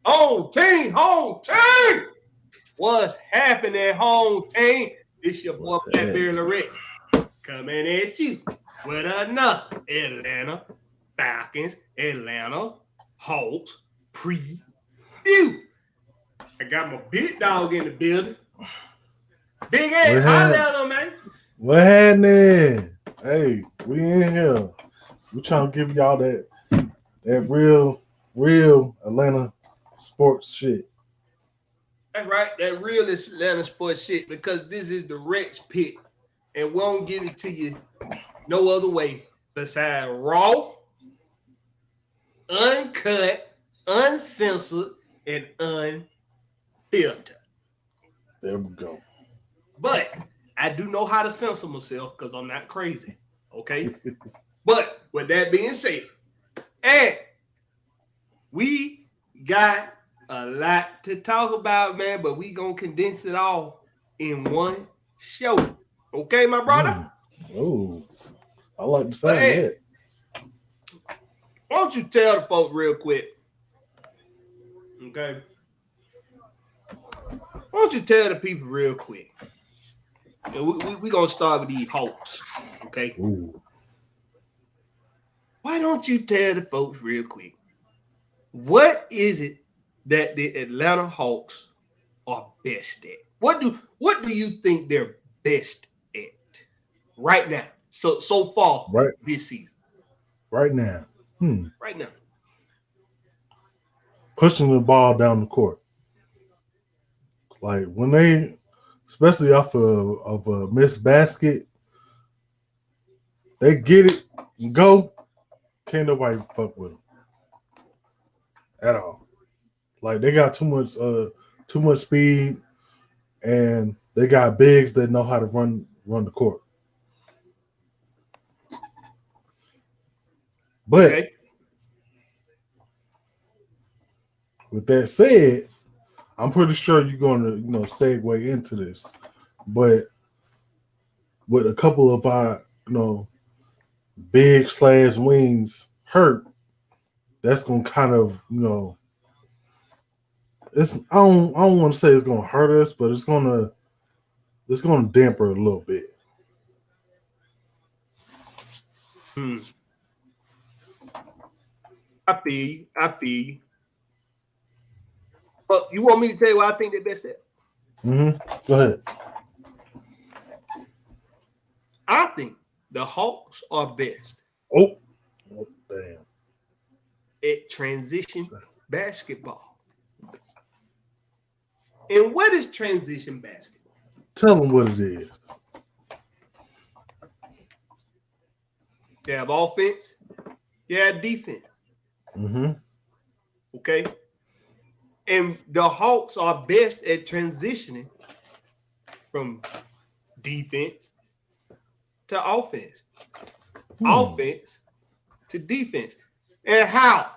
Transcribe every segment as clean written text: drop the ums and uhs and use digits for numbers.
Home team, home team. What's happening, home team? This your boy What's that? Blackberry Rich coming at you with another Atlanta Falcons, Atlanta Hawks preview. I got my big dog in the building. Big Ed, What holla happened? at him, man. What happening? Hey, we in here. We trying to give y'all that real Atlanta sports shit. That's right, that real Atlanta sports shit because this is the Rex pit and we won't give it to you no other way besides raw, uncut, uncensored, and unfiltered. There we go. But I do know how to censor myself because I'm not crazy. Okay. But with that being said, and we got a lot to talk about, man, but we gonna condense it all in one show. Okay, my brother? Oh, I like the But sound of hey, that. why don't you tell the folks real quick? Okay. Why don't you tell the people real quick? And we gonna start with these Hawks. Okay. Ooh. Why don't you tell the folks real quick? What is it that the Atlanta Hawks are best at? What do you think they're best at right now? So far Right, this season. right now. Right now. Pushing the ball down the court. Like when they, especially off of a missed basket, they get it and go. Can't nobody fuck with them at all. Like they got too much speed, and they got bigs that know how to run the court. But Okay. with that said, I'm pretty sure you're going to segue into this. But with a couple of our big slash wings hurt, that's gonna kind of it's I don't want to say it's gonna hurt us, but it's gonna damper a little bit. Hmm. I feel you. I feel you. But you want me to tell you what I think they're best at? Go ahead. I think the Hawks are best Oh, oh damn. at transition basketball. And what is transition basketball? Tell them what it is. You have offense, you have defense. Mm-hmm. Okay. And the Hawks are best at transitioning from defense to offense, Hmm. offense to defense. And how?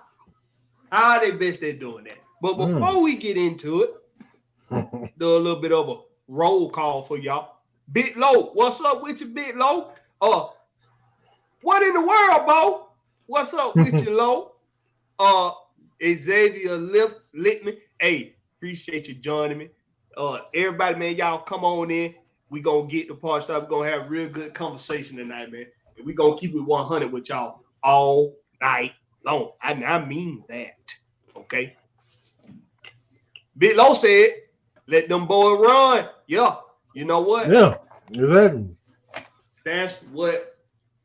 How are they best at doing that? But Mm. before we get into it, do a little bit of a roll call for y'all. Big Low, what's up with you, Big Low? What in the world, Bo? What's up with you, Low? Uh, Xavier Littman. Hey, appreciate you joining me. Everybody, man, y'all come on in. We gonna get the part started. We gonna have a real good conversation tonight, man. And we gonna keep it 100 with y'all all night long. I mean that. Okay. Big Low said, "Let them boys run." Yeah. You know what? Yeah, exactly. That's what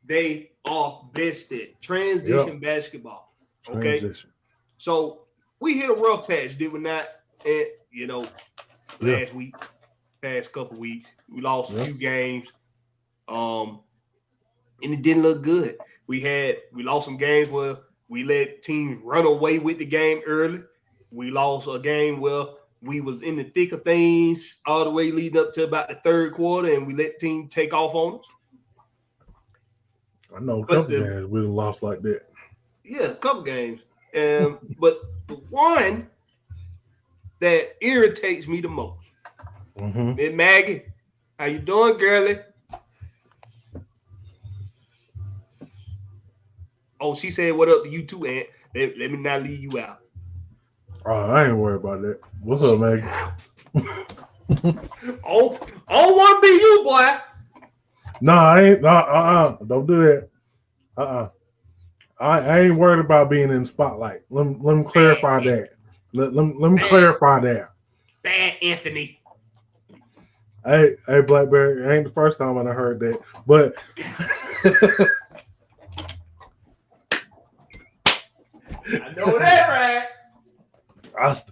they are best at. Yep. Transition basketball. Okay. Transition. So we hit a rough patch, did we not? And Yeah. last week, past couple weeks, we lost a Yep. few games, um, and it didn't look good. We lost some games where we let teams run away with the game early. We lost a game where we was in the thick of things all the way leading up to about the third quarter, and we let teams take off on us. I know a But couple games we done lost like that. yeah, a couple games. But the one that irritates me the most. Mm-hmm. Miss Maggie, how you doing, girlie? Oh, she said what up to you too, Aunt. Let me not leave you out. Oh, I ain't worried about that. What's up, Maggie? Oh, I don't want to be you, boy. No, I ain't. Don't do that. I ain't worried about being in the spotlight. Let me clarify that. Let me clarify that. Bad Anthony. Hey, Blackberry, it ain't the first time I heard that, but I know that, right?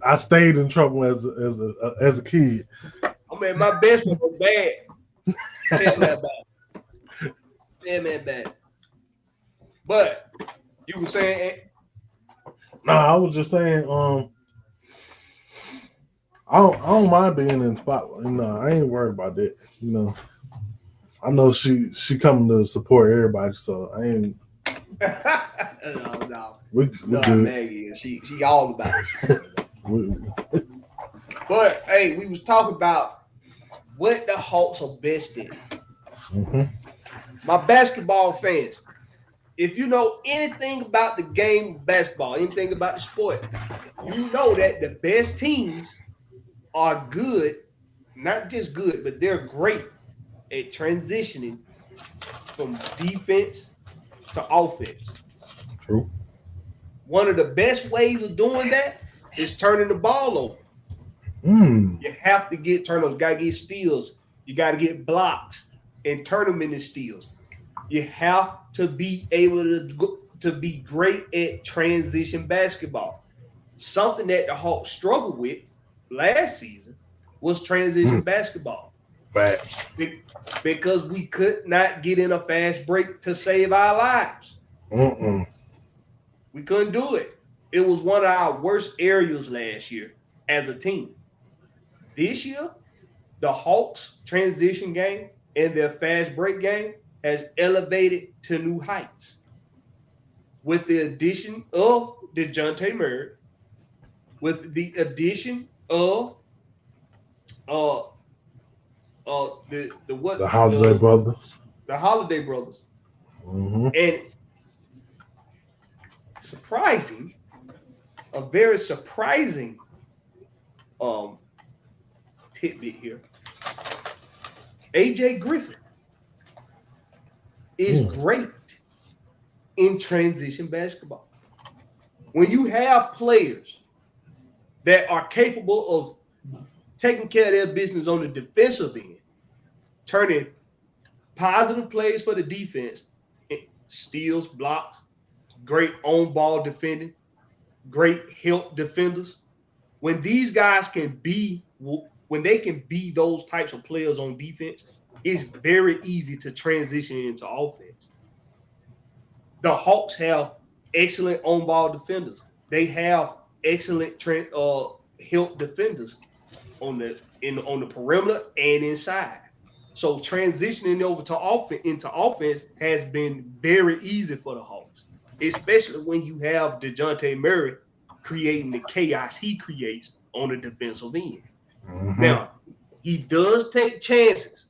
I stayed in trouble as a kid. I mean, my best one was bad. Tell me bad. But you were saying, Nah, I was just saying, I don't mind being in the spotlight. No, I ain't worried about that. I know she coming to support everybody, so I ain't. no. We good. Maggie, she all about it. But hey, we was talking about what the Hawks are best in. Mm-hmm. My basketball fans, if you know anything about the game of basketball, anything about the sport, you know that the best teams are good, not just good, but they're great at transitioning from defense to offense. True. One of the best ways of doing that is turning the ball over. You have to get turnovers, you got to get steals, you got to get blocks and turn them into steals. You have to be able to be great at transition basketball. Something that the Hawks struggled with last season was transition basketball. Facts. Because we could not get in a fast break to save our lives. We couldn't do it. It was one of our worst areas last year as a team. This year, the Hawks transition game and their fast break game has elevated to new heights. With the addition of DeJounte Murray, with the addition of the Holiday Brothers. The Holiday Brothers. Mm-hmm. And surprising, a very surprising tidbit here. AJ Griffin is great in transition basketball. When you have players that are capable of taking care of their business on the defensive end, turning positive plays for the defense, steals, blocks, great on-ball defending, great help defenders. When these guys can be those types of players on defense, it's very easy to transition into offense. The Hawks have excellent on-ball defenders. They have excellent help defenders on the perimeter and inside. So transitioning over to into offense has been very easy for the Hawks, especially when you have DeJounte Murray creating the chaos he creates on the defensive end. Mm-hmm. Now, he does take chances.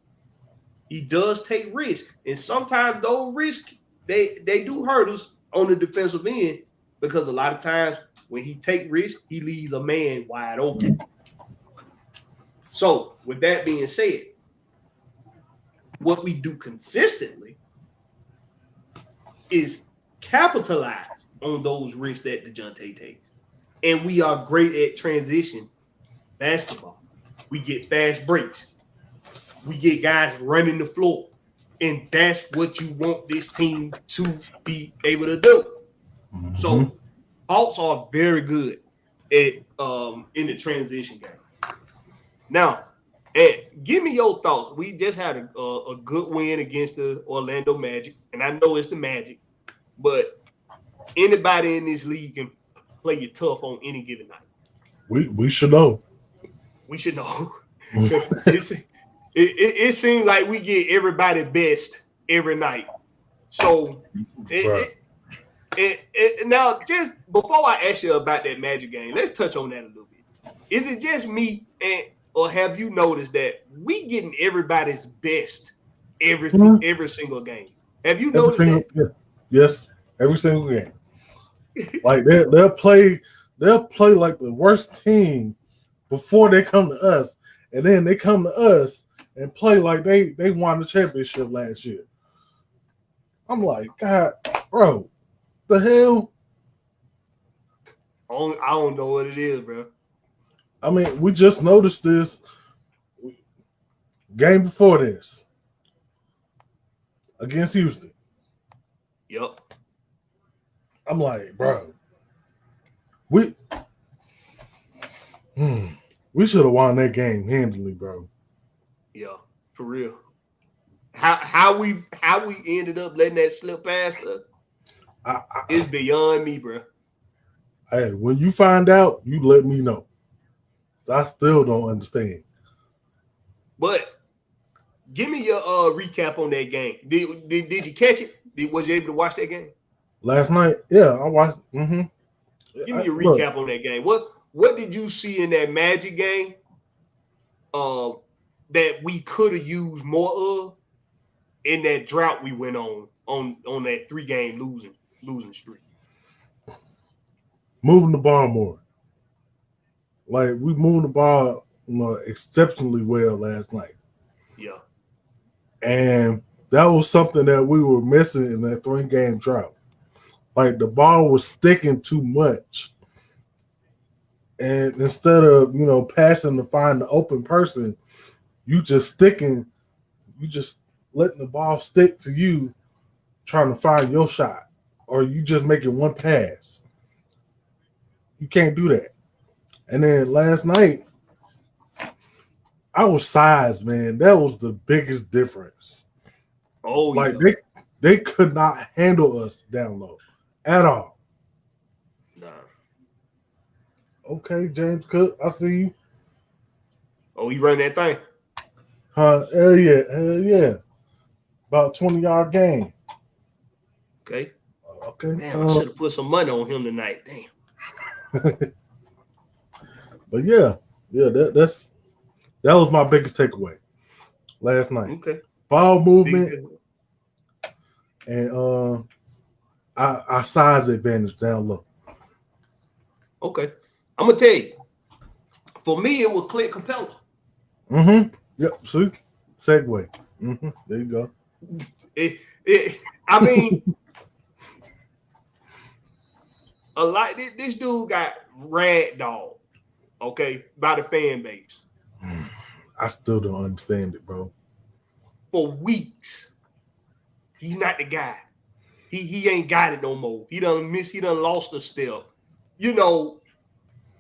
He does take risks. And sometimes those risks, they do hurt us on the defensive end because a lot of times when he take risks, he leaves a man wide open. So with that being said, what we do consistently is capitalize on those risks that DeJounte takes. And we are great at transition basketball. We get fast breaks. We get guys running the floor. And that's what you want this team to be able to do. Mm-hmm. So Hawks are very good at in the transition game. Now, give me your thoughts. We just had a good win against the Orlando Magic, and I know it's the Magic, but anybody in this league can play you tough on any given night. We should know. We should know. It seems like we get everybody best every night. So now, just before I ask you about that Magic game, let's touch on that a little bit. Is it just me, or have you noticed that we getting everybody's best every single game? Have you noticed that? Yeah. Yes, every single game. Like they'll play they'll play like the worst team before they come to us, and then they come to us and play like they won the championship last year. I'm like, God, bro, the hell? I don't know what it is, bro. I mean, we just noticed this game before this against Houston. Yep. I'm like, bro, we should have won that game handily, bro. Yeah, for real. How we ended up letting that slip past us is beyond me, bro. Hey, when you find out, you let me know. I still don't understand. But give me your recap on that game. Did you catch it? Was you able to watch that game? Last night, yeah, I watched. Give me your recap on that game. What did you see in that Magic game that we could have used more of in that drought we went on that 3-game losing streak? Moving the ball more. Like we moved the ball exceptionally well last night. Yeah. And that was something that we were missing in that 3-game drought. Like the ball was sticking too much. And instead of, passing to find the open person, you just letting the ball stick to you, trying to find your shot. Or you just making one pass. You can't do that. And then last night, our size, man, that was the biggest difference. Oh, like yeah. they could not handle us down low at all. Nah. Okay, James Cook, I see you. Oh, you run that thing? Hell yeah. About 20-yard game. Okay. Okay. Man, I should have put some money on him tonight. Damn. But yeah, that was my biggest takeaway last night. Okay. Ball movement and our size advantage down low. Okay. I'm gonna tell you. For me, it was Clint Capela. Yep. See, segue. There you go. I mean, a lot. This dude got ragdolled, okay, by the fan base. I still don't understand it, bro. For weeks, he's not the guy. He ain't got it no more. He done lost a step. They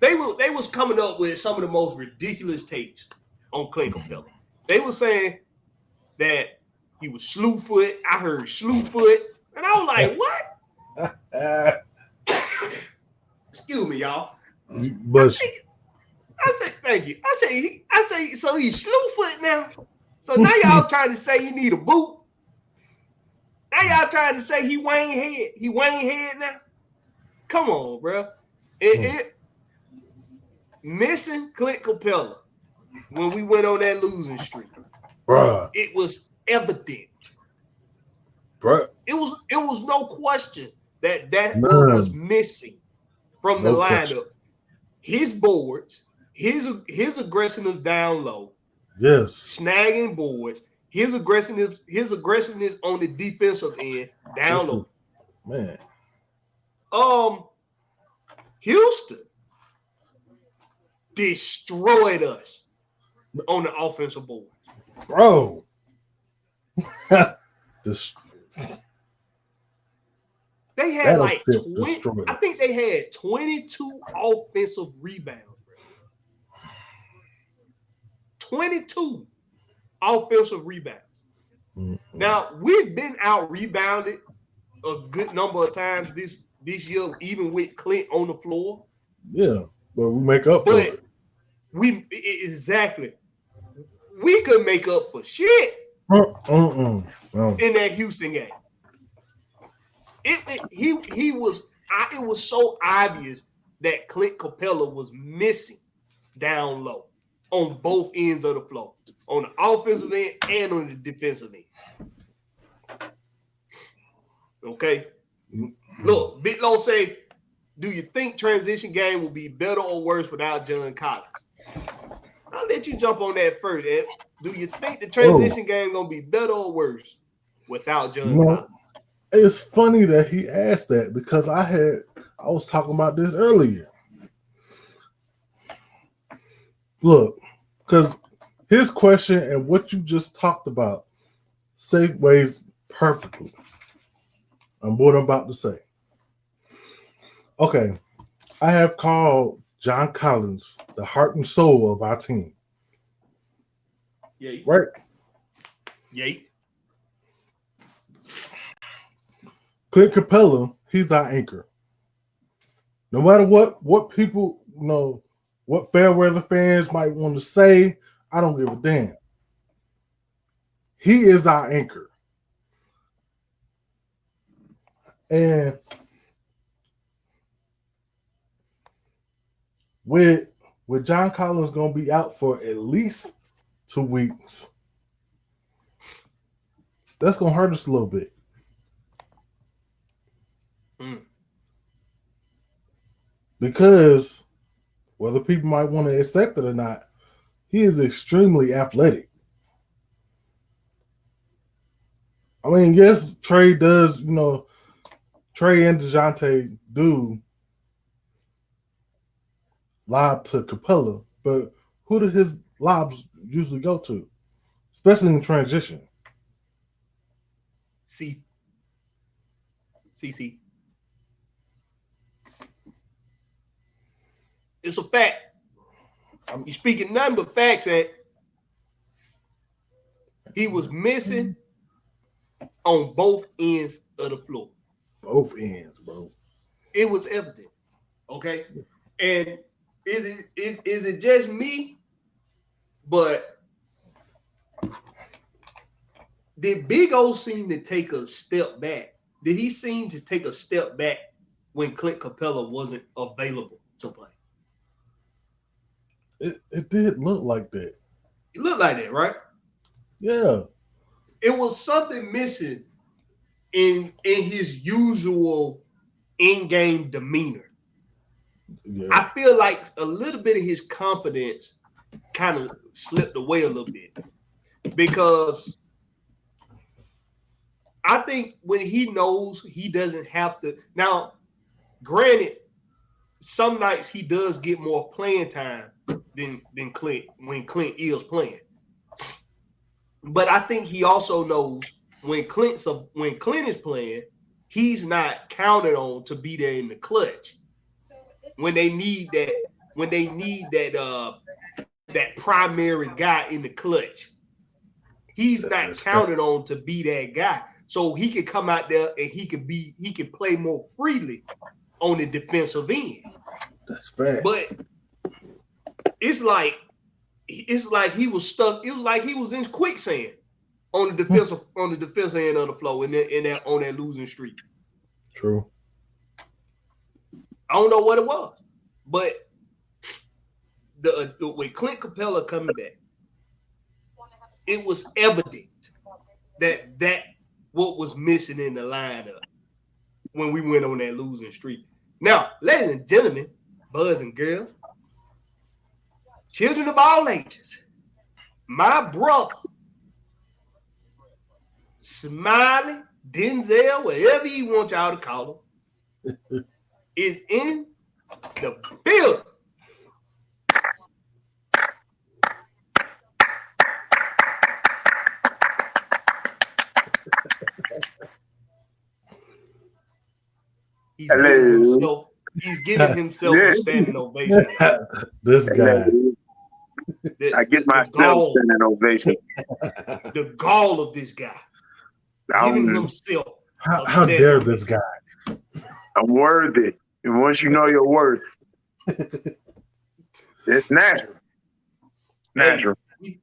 was coming up with some of the most ridiculous takes on Clint Capela. They were saying that he was Slewfoot. I heard Slewfoot. And I was like, what? Excuse me, y'all. But I said, thank you. I say, so he's Slewfoot now. So now y'all trying to say he need a boot. Now y'all trying to say he Wayne Head. He Wayne Head now. Come on, bro. Missing Clint Capela when we went on that losing streak, bruh, it was evident. Bruh. It was no question that was missing from the lineup. Question. His boards, his aggressiveness down low, yes, snagging boards, his aggressiveness on the defensive end down low. Man, Houston destroyed us on the offensive board, bro. They had like 20. I think they had 22 offensive rebounds. 22 offensive rebounds. Mm-hmm. Now we've been out rebounded a good number of times this year, even with Clint on the floor. Yeah, but we make up for it. Exactly. We could make up for shit in that Houston game. It was so obvious that Clint Capela was missing down low on both ends of the floor, on the offensive end and on the defensive end. Okay. Look, Big Low say do you think transition game will be better or worse without John Collins? I'll let you jump on that first, Ed. Do you think the transition game gonna be better or worse without John Collins? It's funny that he asked that because I was talking about this earlier. Look, because his question and what you just talked about segues perfectly on what I'm about to say. Okay, I have called John Collins the heart and soul of our team. Yeah. Right? Yeah. Clint Capela, he's our anchor. No matter what people what fair weather fans might want to say, I don't give a damn. He is our anchor. And with John Collins going to be out for at least 2 weeks, that's going to hurt us a little bit. Because whether people might want to accept it or not, he is extremely athletic. I mean, yes, Trey does, Trey and DeJounte do lob to Capela, but who do his lobs usually go to? Especially in transition. CC. It's a fact. You're speaking nothing but facts, that he was missing on both ends of the floor. Both ends, bro. It was evident. Okay. And is it just me? But did Big O seem to take a step back? Did he seem to take a step back when Clint Capela wasn't available to play? It did look like that. It looked like that, right? Yeah. It was something missing in his usual in-game demeanor. Yeah. I feel like a little bit of his confidence kind of slipped away a little bit, because I think when he knows he doesn't have to. Now, granted, some nights he does get more playing time than Clint when Clint is playing. But I think he also knows when Clint is playing, he's not counted on to be there in the clutch. When they need that primary guy in the clutch, he's not counted on to be that guy. So he can come out there and he can play more freely on the defensive end. That's fact. But it's like he was stuck. It was like he was in quicksand on the defensive end of the floor on that losing streak. True. I don't know what it was, but with Clint Capela coming back, it was evident that what was missing in the lineup when we went on that losing streak. Now, ladies and gentlemen, boys and girls, children of all ages, my brother, Smiley, Denzel, whatever you want y'all to call him, is in the building. He's giving himself a standing ovation. This guy. I get myself standing ovation. The gall of this guy. Giving himself. How dare this guy? I'm worthy. And once you know your worth, it's natural. Natural. Hey,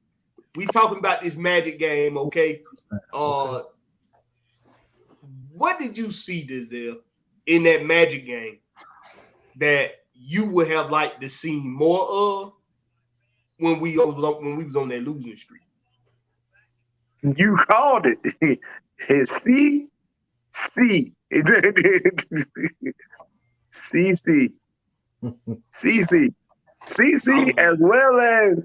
we talking about this Magic game, okay? What did you see, Denzel, in that Magic game that you would have liked to see more of when we was on that losing streak? You called it. C. CC, as well as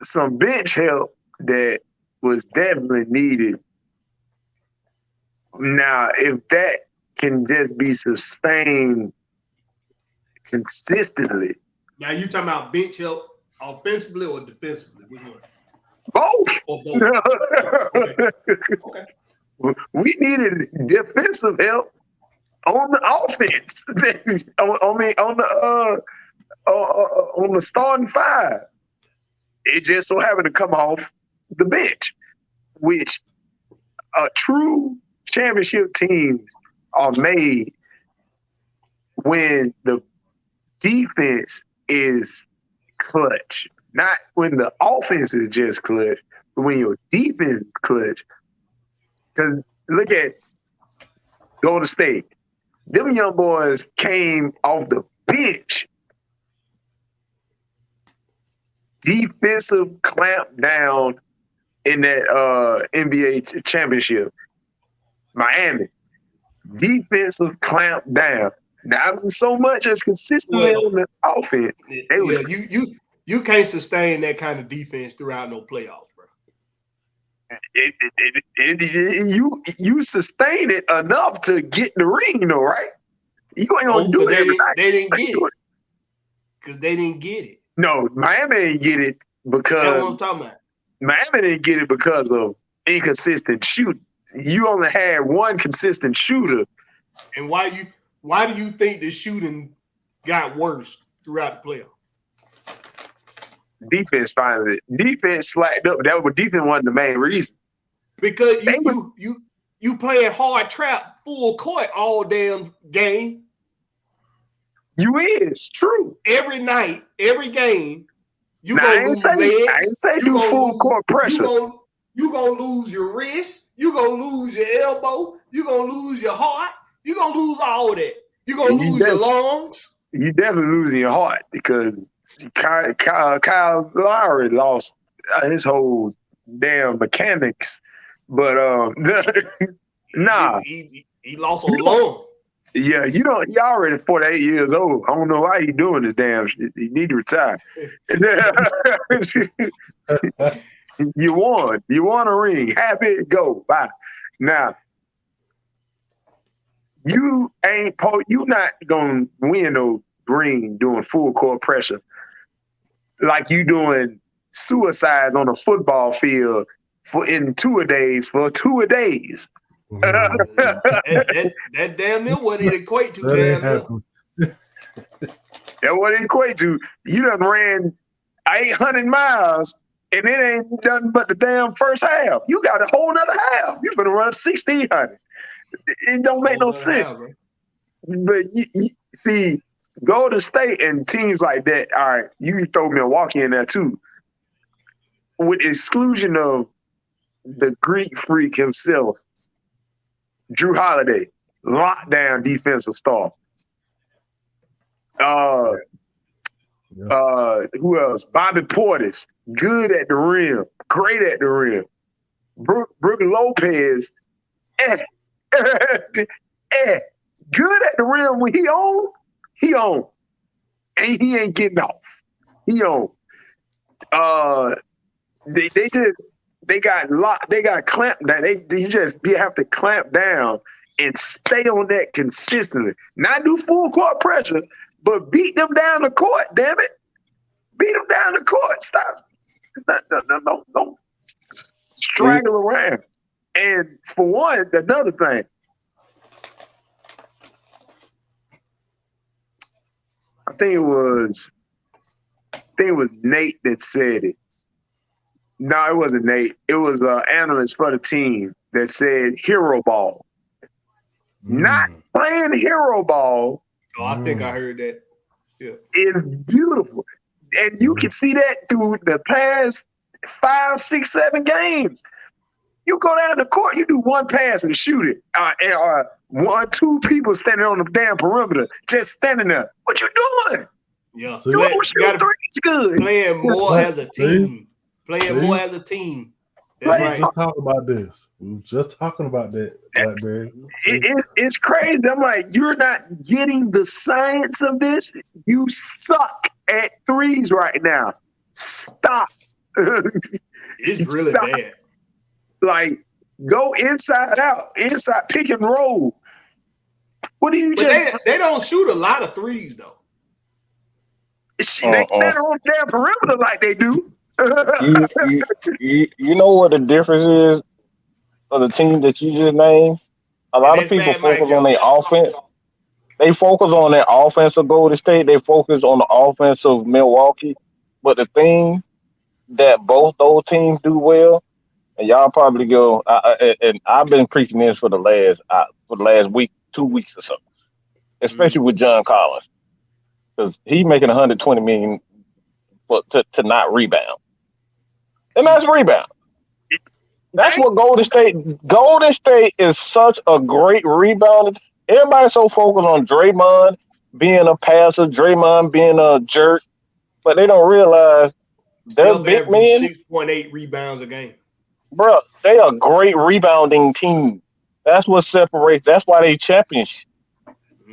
some bench help that was definitely needed. Now, if that can just be sustained consistently. Now you talking about bench help offensively or defensively? Which one? Both. Or both. Okay. We needed defensive help on the offense. on the starting five. It just so happened to come off the bench, which true championship teams are made when the defense is clutch, not when the offense is just clutch, but when your defense is clutch. Because look at Golden State. Them young boys came off the bench. Defensive clamp down in that NBA championship. Miami. Defensive clamp down. Not so much as consistently on the offense. You can't sustain that kind of defense throughout no playoffs, bro. You sustain it enough to get the ring, though, right? You ain't gonna do it every night. They didn't get it because they didn't get it. No, Miami didn't get it because that's what I'm talking about. Miami didn't get it because of inconsistent shooting. You only had one consistent shooter. And why do you think the shooting got worse throughout the playoffs? Defense slacked up. Defense wasn't the main reason. Because you playing hard trap full court all damn game. You is true. Every night, every game, you now, gonna lose legs. I ain't say do full court pressure. You gonna lose your wrist. You gonna lose your elbow. You gonna lose your heart. You gonna lose all of that. You gonna lose your lungs. You definitely losing your heart because Kyle Lowry lost his whole damn mechanics. But nah, he lost a lung. Yeah, he already 48 years old. I don't know why he doing this damn shit. He need to retire. You won. You won a ring. Happy, go. Bye. Now, you not gonna win no ring doing full court pressure like you doing suicides on a football field for 2 a days. That damn near what it equate to. That's what it equate to. You done ran 800 miles and it ain't done but the damn first half. You got a whole nother half. You're gonna run 1,600. It don't make no sense. Half, but you see, Golden State and teams like that. All right, you can throw Milwaukee in there too, with exclusion of the Greek freak himself. Drew Holiday, lockdown defensive star. Who else? Bobby Portis, good at the rim, great at the rim. Brook Lopez, good at the rim when he on, and he ain't getting off. He on. They got locked. They got clamped down. You just have to clamp down and stay on that consistently. Not do full court pressure, but beat them down the court. Damn it, beat them down the court. Stop. Don't straggle around. And for one, another thing. I think it was Nate that said it. No, it wasn't Nate. It was an analyst for the team that said hero ball. Not playing hero ball. Oh, I think I heard that. Yeah. Is beautiful. And you can see that through the past 5, 6, 7 games. You go down the court, you do one pass and shoot it. And 1, 2 people standing on the damn perimeter, just standing there. What you doing? Yeah. So you gotta good. Playing more as a team. Playing more as a team. That's We were right. just talking about this. We were just talking about that, Blackberry. It's crazy. I'm like, you're not getting the science of this. You suck at threes right now. Stop. It's really Stop. bad. Like, go inside out, inside pick and roll. What do you But just? they don't shoot a lot of threes though. They stand on the damn perimeter like they do. You know what the difference is of the team that you just named? A lot of that's people bad, Mike focus on Jones. their offense. They focus on their offense of Golden State. They focus on the offense of Milwaukee. But the thing that both those teams do well, and y'all probably go, and I've been preaching this for the last week, 2 weeks or so, especially with John Collins, because he's making 120 million to not rebound, and that's rebound. That's what Golden State is such a great rebounder. Everybody's so focused on Draymond being a passer, Draymond being a jerk, but they don't realize their Steph big averaging men, 6.8 rebounds a game. bro, they are a great rebounding team. That's what separates. That's why they champions.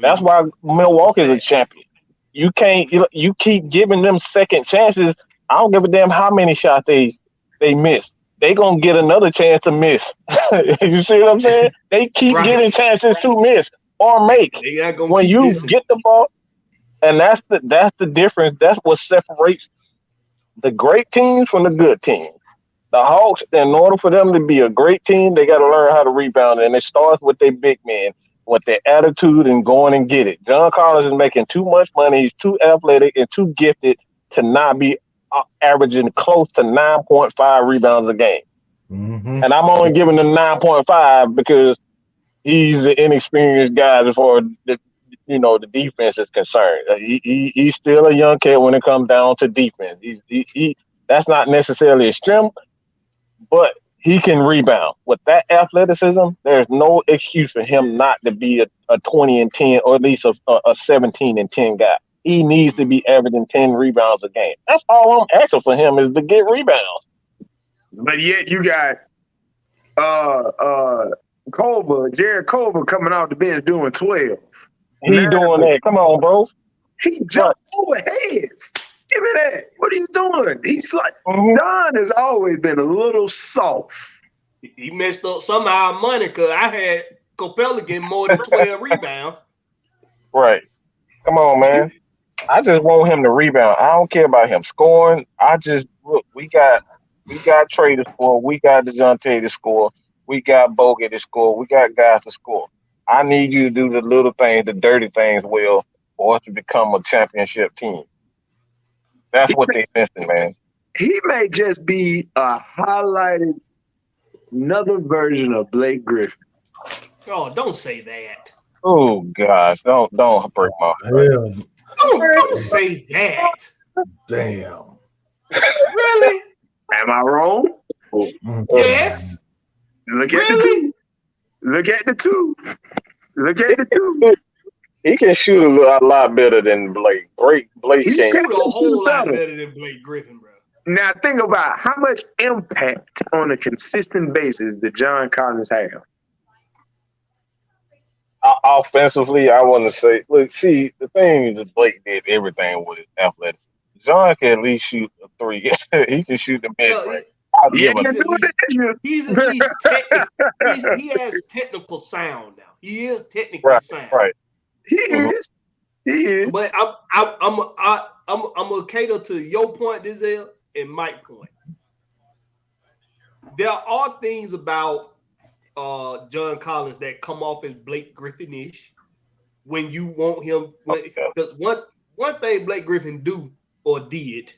That's why Milwaukee is a champion. You can't. You keep giving them second chances. I don't give a damn how many shots they miss. They gonna get another chance to miss. You see what I'm saying? They keep getting chances to miss or make. When you get the ball, and that's the difference. That's what separates the great teams from the good teams. The Hawks, in order for them to be a great team, they got to learn how to rebound, and it starts with their big men, with their attitude and going and get it. John Collins is making too much money. He's too athletic and too gifted to not be averaging close to 9.5 rebounds a game. Mm-hmm. And I'm only giving him 9.5 because he's an inexperienced guy as far as the defense is concerned. He's still a young kid when it comes down to defense. He that's not necessarily a strength, but he can rebound. With that athleticism, there's no excuse for him not to be a 20 and 10 or at least a 17 and 10 guy. He needs to be averaging 10 rebounds a game. That's all I'm asking for him is to get rebounds. But yet you got Jared Culver coming out the bench doing 12. He doing that. Come on, bro. He jumped over heads. Give me that. What are you doing? He's like John has always been a little soft. He messed up some of our money because I had Capela getting more than 12 rebounds. Right. Come on, man. I just want him to rebound. I don't care about him scoring. We got Trey to score. We got DeJounte to score. We got Bogey to score. We got guys to score. I need you to do the little things, the dirty things well for us to become a championship team. That's what they're missing, man. He may just be a highlighted another version of Blake Griffin. Oh, don't say that. Oh gosh, don't break my heart. Don't say that. Damn. Really? Am I wrong? Yes. Look at the two. Look at the two. Look at the two. He can shoot a lot better than Blake. Blake He can't. shoot a whole lot better than Blake Griffin, bro. Now think about how much impact on a consistent basis did John Collins have? Offensively, I want to say, look, see, the thing is that Blake did everything with his athletics. John can at least shoot a three. He can shoot the mid-range. He's at least technical. He has technical sound now. He is technically sound. Right. He is. He is. But I'm gonna cater to your point, Denzel, and Mike's point. There are things about John Collins that come off as Blake Griffin-ish when you want him. Because one thing Blake Griffin do or did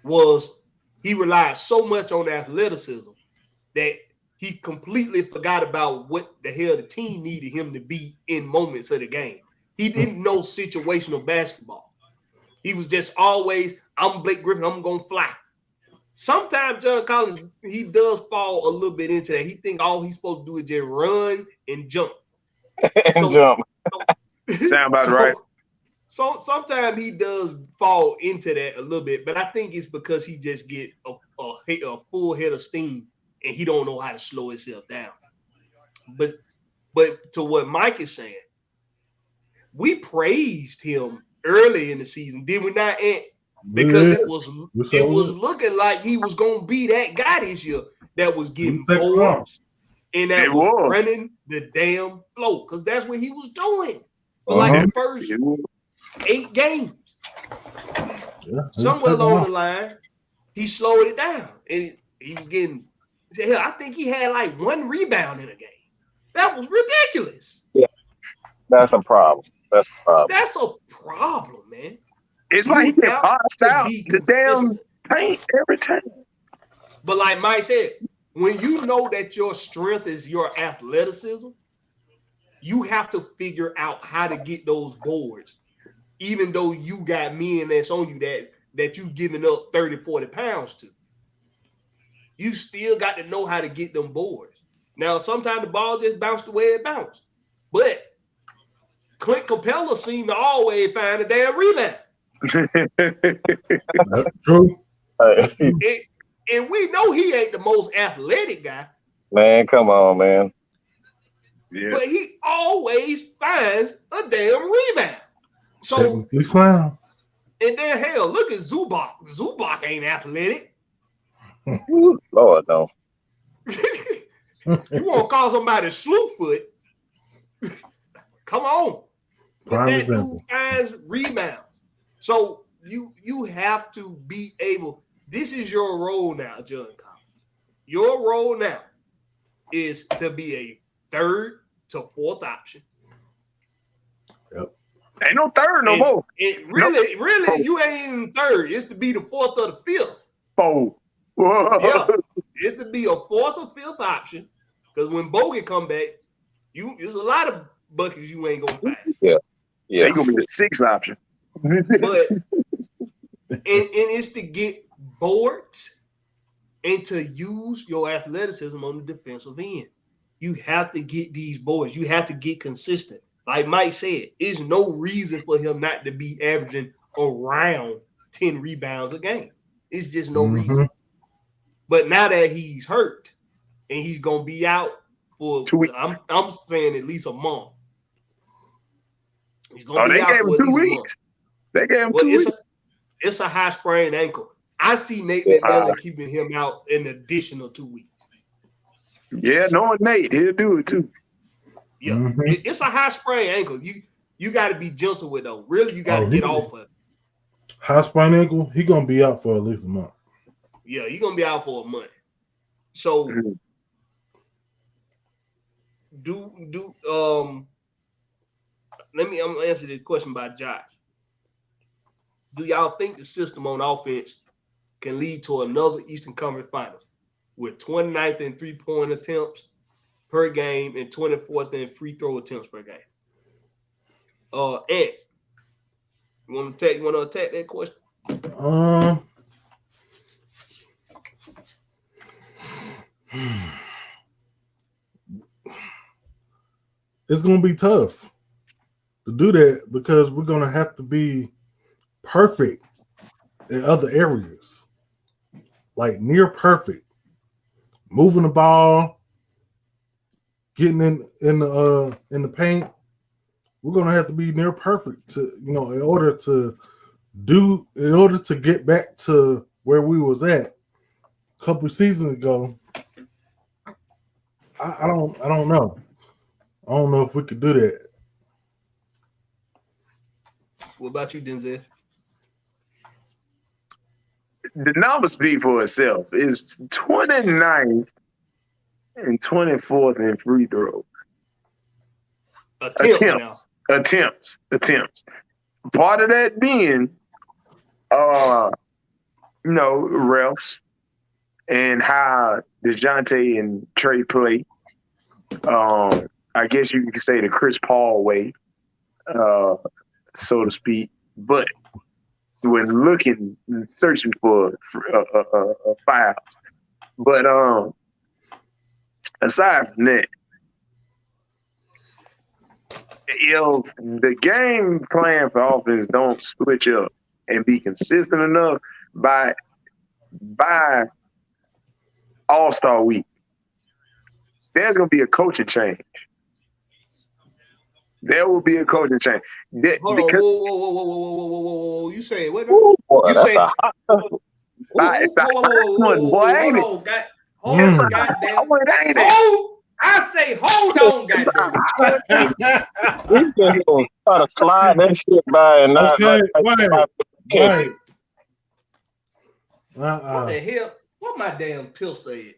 was he relied so much on athleticism that he completely forgot about what the hell the team needed him to be in moments of the game. He didn't know situational basketball. He was just always, I'm Blake Griffin, I'm going to fly. Sometimes John Collins, he does fall a little bit into that. He think all he's supposed to do is just run and jump. Sound about right. So sometimes he does fall into that a little bit, but I think it's because he just get a full head of steam and he don't know how to slow himself down. But to what Mike is saying, we praised him early in the season, did we not, Ant? Because it was looking like he was gonna be that guy this year that was getting boards and that was running the damn flow, because that's what he was doing for like the first 8 games. Yeah, somewhere along the line, he slowed it down. And he was getting, hell, I think he had like 1 rebound in a game. That was ridiculous. Yeah, that's a problem. That's a problem, man. It's like he get boxed out the damn paint every time. But like Mike said, when you know that your strength is your athleticism, you have to figure out how to get those boards. Even though you got men that's on you that you giving up 30, 40 pounds to. You still got to know how to get them boards. Now, sometimes the ball just bounced the way it bounced. But Clint Capela seemed to always find a damn rebound. That's true. And we know he ain't the most athletic guy. Man, come on, man. Yeah. But he always finds a damn rebound. So, and then hell, look at Zubac. Zubac ain't athletic. Lord, no. You want to call somebody Slewfoot? Come on. But that dude finds rebounds. So you have to be able. This is your role now, John Collins. Your role now is to be a 3rd to 4th option. Yep. Ain't no 3rd no more. Really, you ain't in 3rd. It's to be the 4th or the 5th. 4. Yeah, it's to be a 4th or 5th option. Because when Bogey come back, there's a lot of buckets you ain't gonna find. Yeah. They gonna be the 6th option. But and it's to get boards and to use your athleticism on the defensive end. You have to get these boards. You have to get consistent. Like Mike said, there's no reason for him not to be averaging around 10 rebounds a game. It's just no reason. But now that he's hurt and he's gonna be out for 2 weeks, I'm saying at least a month. He's gonna be out gave him for 2 weeks. They gave him 2 weeks. It's a high sprained ankle. I see Nate McMillan keeping him out an additional 2 weeks. Yeah, knowing Nate, he'll do it too. Yeah, it's a high sprained ankle. You got to be gentle with those. Really, you got to get off of it. High sprained ankle, he gonna be out for at least a month. Yeah, you're gonna be out for a month. So I'm gonna answer this question by Josh. Do y'all think the system on offense can lead to another Eastern Conference Finals with 29th in 3-point attempts per game and 24th in free throw attempts per game? Ant, you want to attack that question? It's gonna be tough to do that because we're gonna have to be perfect in other areas, like near perfect, moving the ball, getting in the paint. We're gonna have to be near perfect to in order to get back to where we was at a couple of seasons ago. I don't know. I don't know if we could do that. What about you, Denzel? The numbers speak for itself. It's 29th and 24th in free throws. Attempts. Part of that being, refs and how DeJounte and Trey play. I guess you could say the Chris Paul way, so to speak. But when looking, searching for fouls. But aside from that, if the game plan for offense don't switch up and be consistent enough by All-Star week, there's going to be a coaching change. There will be a coaching change. Hold on, whoa. You say what? Ooh, boy, You that's say a hot. It's a hot one, boy, ain't it? Hold on, goddamn. Hold, ain't it? Hold. I say hold on, goddamn. He's just gonna try to slide that shit by and not Okay, like right. What the hell? What my damn pistol is?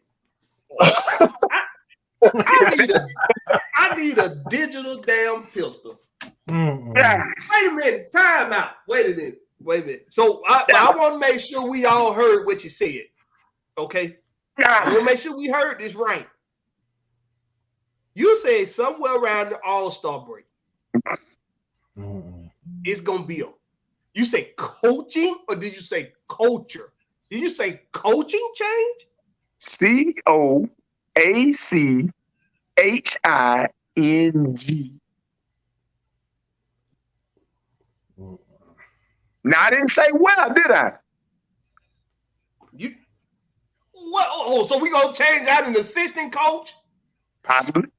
I need a digital damn pistol. Yeah. Wait a minute. Time out. Wait a minute. So I want to make sure we all heard what you said. Okay. I want to make sure we heard this right. You said somewhere around the All-Star break, it's gonna be you say coaching or did you say culture? Did you say coaching change? COACHING. Now I didn't say well, did I? You what? Oh, so we gonna change out an assistant coach? Possibly.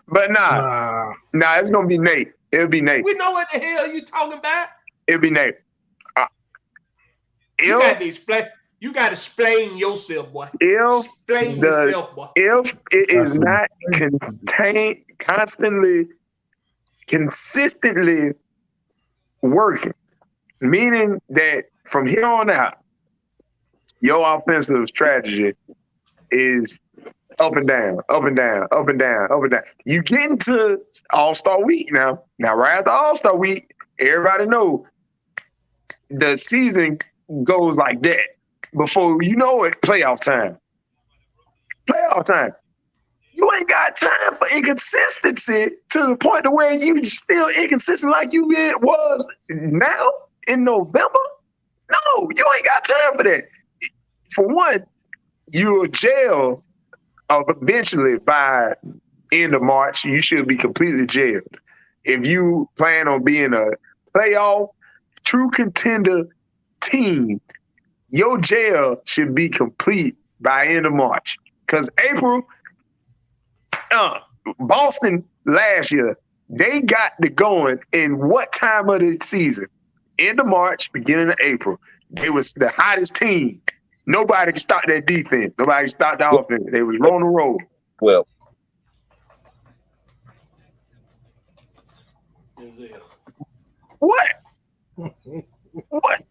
But nah, it's gonna be Nate. It'll be Nate. We know what the hell you talking about. It'll be Nate. You got to explain. You got to explain yourself, boy. Explain yourself, boy. If it is not consistently working, meaning that from here on out, your offensive strategy is up and down, up and down, up and down, up and down. You get into All-Star Week now. Now, right after All-Star Week, everybody know the season goes like that. Before you know it, playoff time. Playoff time. You ain't got time for inconsistency to the point to where you still inconsistent like you was now in November. No, you ain't got time for that. For one, you'll jail eventually by end of March. You should be completely jailed. If you plan on being a playoff, true contender team, your jail should be complete by end of March. Because April, Boston last year, they got the going in what time of the season? End of March, beginning of April. They was the hottest team. Nobody could stop that defense. Nobody could stop the offense. They was on the road. Well, What? What?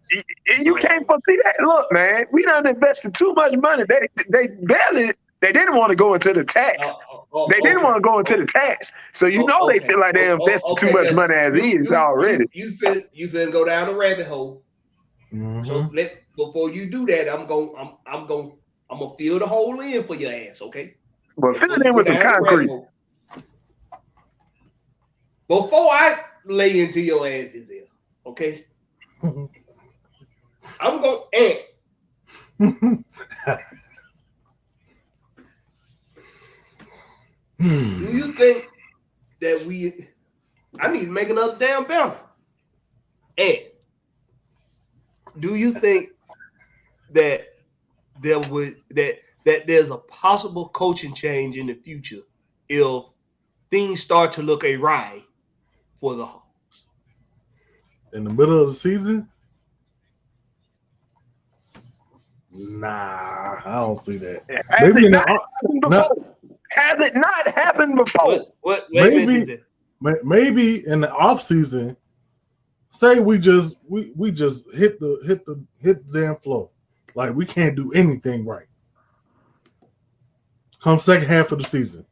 You can't foresee that. Look, man, we done invested too much money. They didn't want to go into the tax. They didn't want to go into the tax. So they feel like they invested too much money as is already. You finna go down the rabbit hole. Mm-hmm. So before you do that, I'm gonna fill the hole in for your ass, okay? But fill it in with some concrete. Before I lay into your ass, Giselle, okay? I'm gonna Do you think that I need to make another damn banner? And do you think that there's a possible coaching change in the future if things start to look awry for the Hawks? In the middle of the season? Nah, I don't see that. Has it not happened before? Maybe in the off season, say we just hit the damn floor. Like we can't do anything right. Come second half of the season.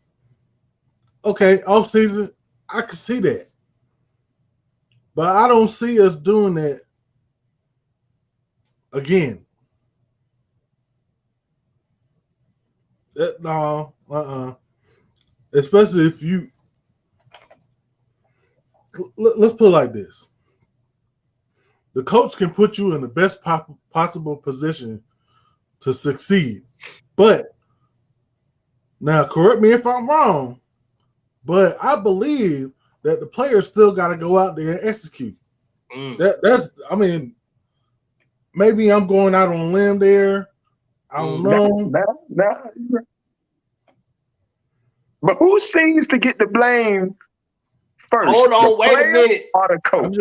Okay, off season, I can see that. But I don't see us doing that again. No, especially if you let's put it like this. The coach can put you in the best possible position to succeed. But now, correct me if I'm wrong, but I believe that the players still got to go out there and execute. Maybe I'm going out on a limb there. I don't know. But who seems to get the blame first? Hold on, the wait a player minute. or the coach?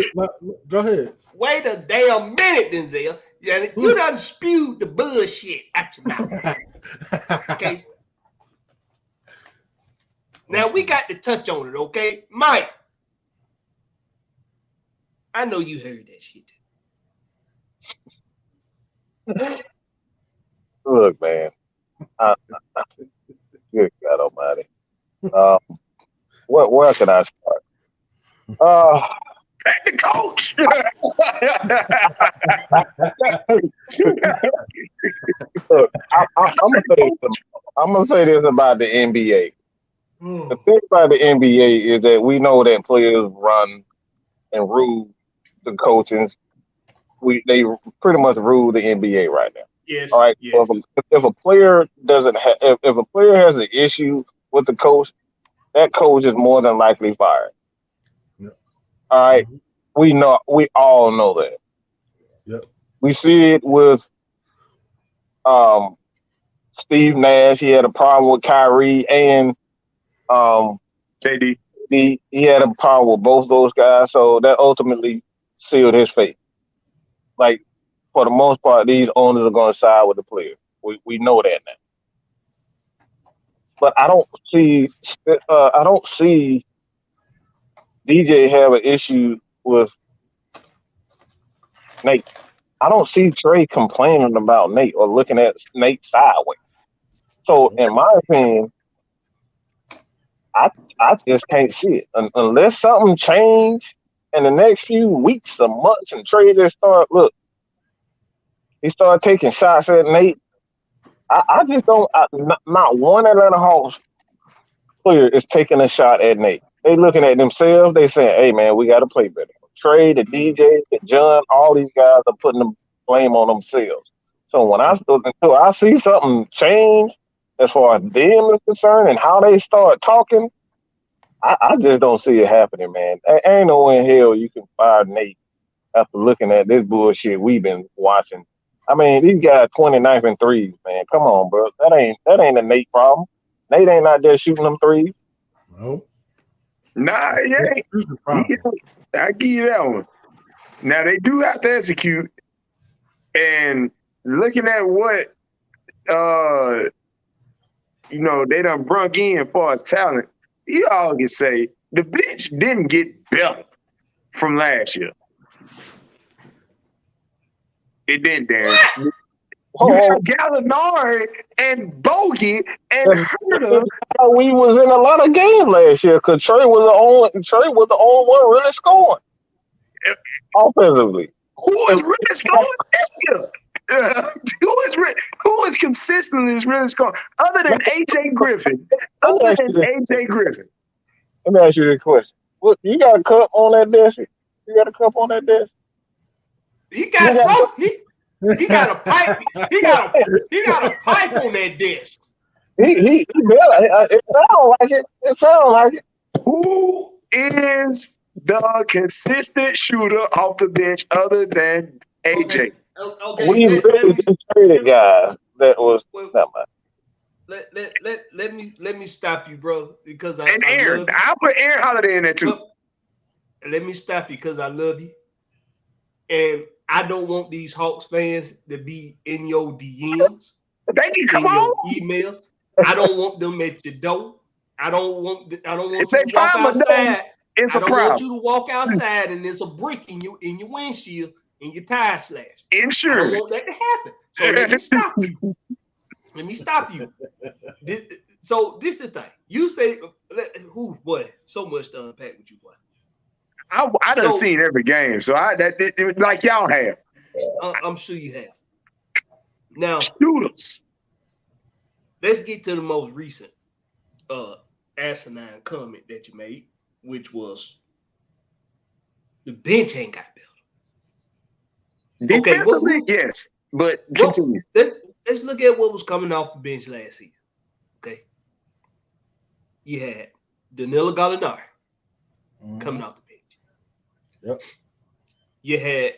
Go ahead. Wait a damn minute, Denzel. Yeah, you done spewed the bullshit out your mouth. Okay. Now we got to touch on it, okay? Mike, I know you heard that shit. Look, man. Good God Almighty. Where can I start? Back the coach. Look, I'm gonna say this about the NBA. The thing about the NBA is that we know that players run and rule the coaching. They pretty much rule the NBA right now. Yes. All right. Yes. So if a player doesn't have, if a player has an issue with the coach, that coach is more than likely fired. Yep. All right. We all know that. Yep. We see it with Steve Nash. He had a problem with Kyrie, and JD. he had a problem with both those guys. So that ultimately sealed his fate. Like, for the most part, these owners are going to side with the players. We know that now. But I don't see DJ have an issue with Nate. I don't see Trey complaining about Nate or looking at Nate sideways. So, in my opinion, I just can't see it unless something change in the next few weeks or months, and Trey just he started taking shots at Nate. I just don't. Not one Atlanta Hawks player is taking a shot at Nate. They looking at themselves. They saying, "Hey, man, we got to play better." Trey, the DJ, the John, all these guys are putting the blame on themselves. So until I see something change as far as them is concerned and how they start talking, I just don't see it happening, man. Ain't no way in hell you can fire Nate after looking at this bullshit we've been watching. I mean, these guys 29th and threes, man. Come on, bro. That ain't a Nate problem. Nate ain't out there shooting them threes. No. Nah, yeah. I give you that one. Now they do have to execute, and looking at what they done brung in as far as talent, you all can say the bench didn't get better from last year. It didn't, Darren. You had Gallinari and Bogey and Herter. We was in a lot of games last year because Trey was the only one really scoring offensively. Who is really scoring this year? Who is consistently really scoring other than AJ Griffin? Let me ask you this question: What, you got a cup on that desk? You got a cup on that desk? He got some. He got a pipe. He got a pipe on that desk. It sounds like it. It sounds like it. Who is the consistent shooter off the bench other than AJ? Okay. We really just traded guys that was not much. Let me stop you, bro, because and Aaron. I'll put Aaron Holiday in there too. Let me stop you because I love you, and I don't want these Hawks fans to be in your DMs. They can come in on. your emails. I don't want them at your door. I don't want you to walk outside. It's I a don't problem. want you to walk outside and there's a brick in your windshield and your tire slashed. Insurance. I don't want that to happen. So let me stop you. So this is the thing. You say so much to unpack with you, boy. I done seen every game, so it was like y'all have. I'm sure you have. Now, shooters. Let's get to the most recent asinine comment that you made, which was the bench ain't got better. Defensively, yes, but continue. Let's look at what was coming off the bench last season. Okay, you had Danilo Gallinari coming off the bench. Yep. You had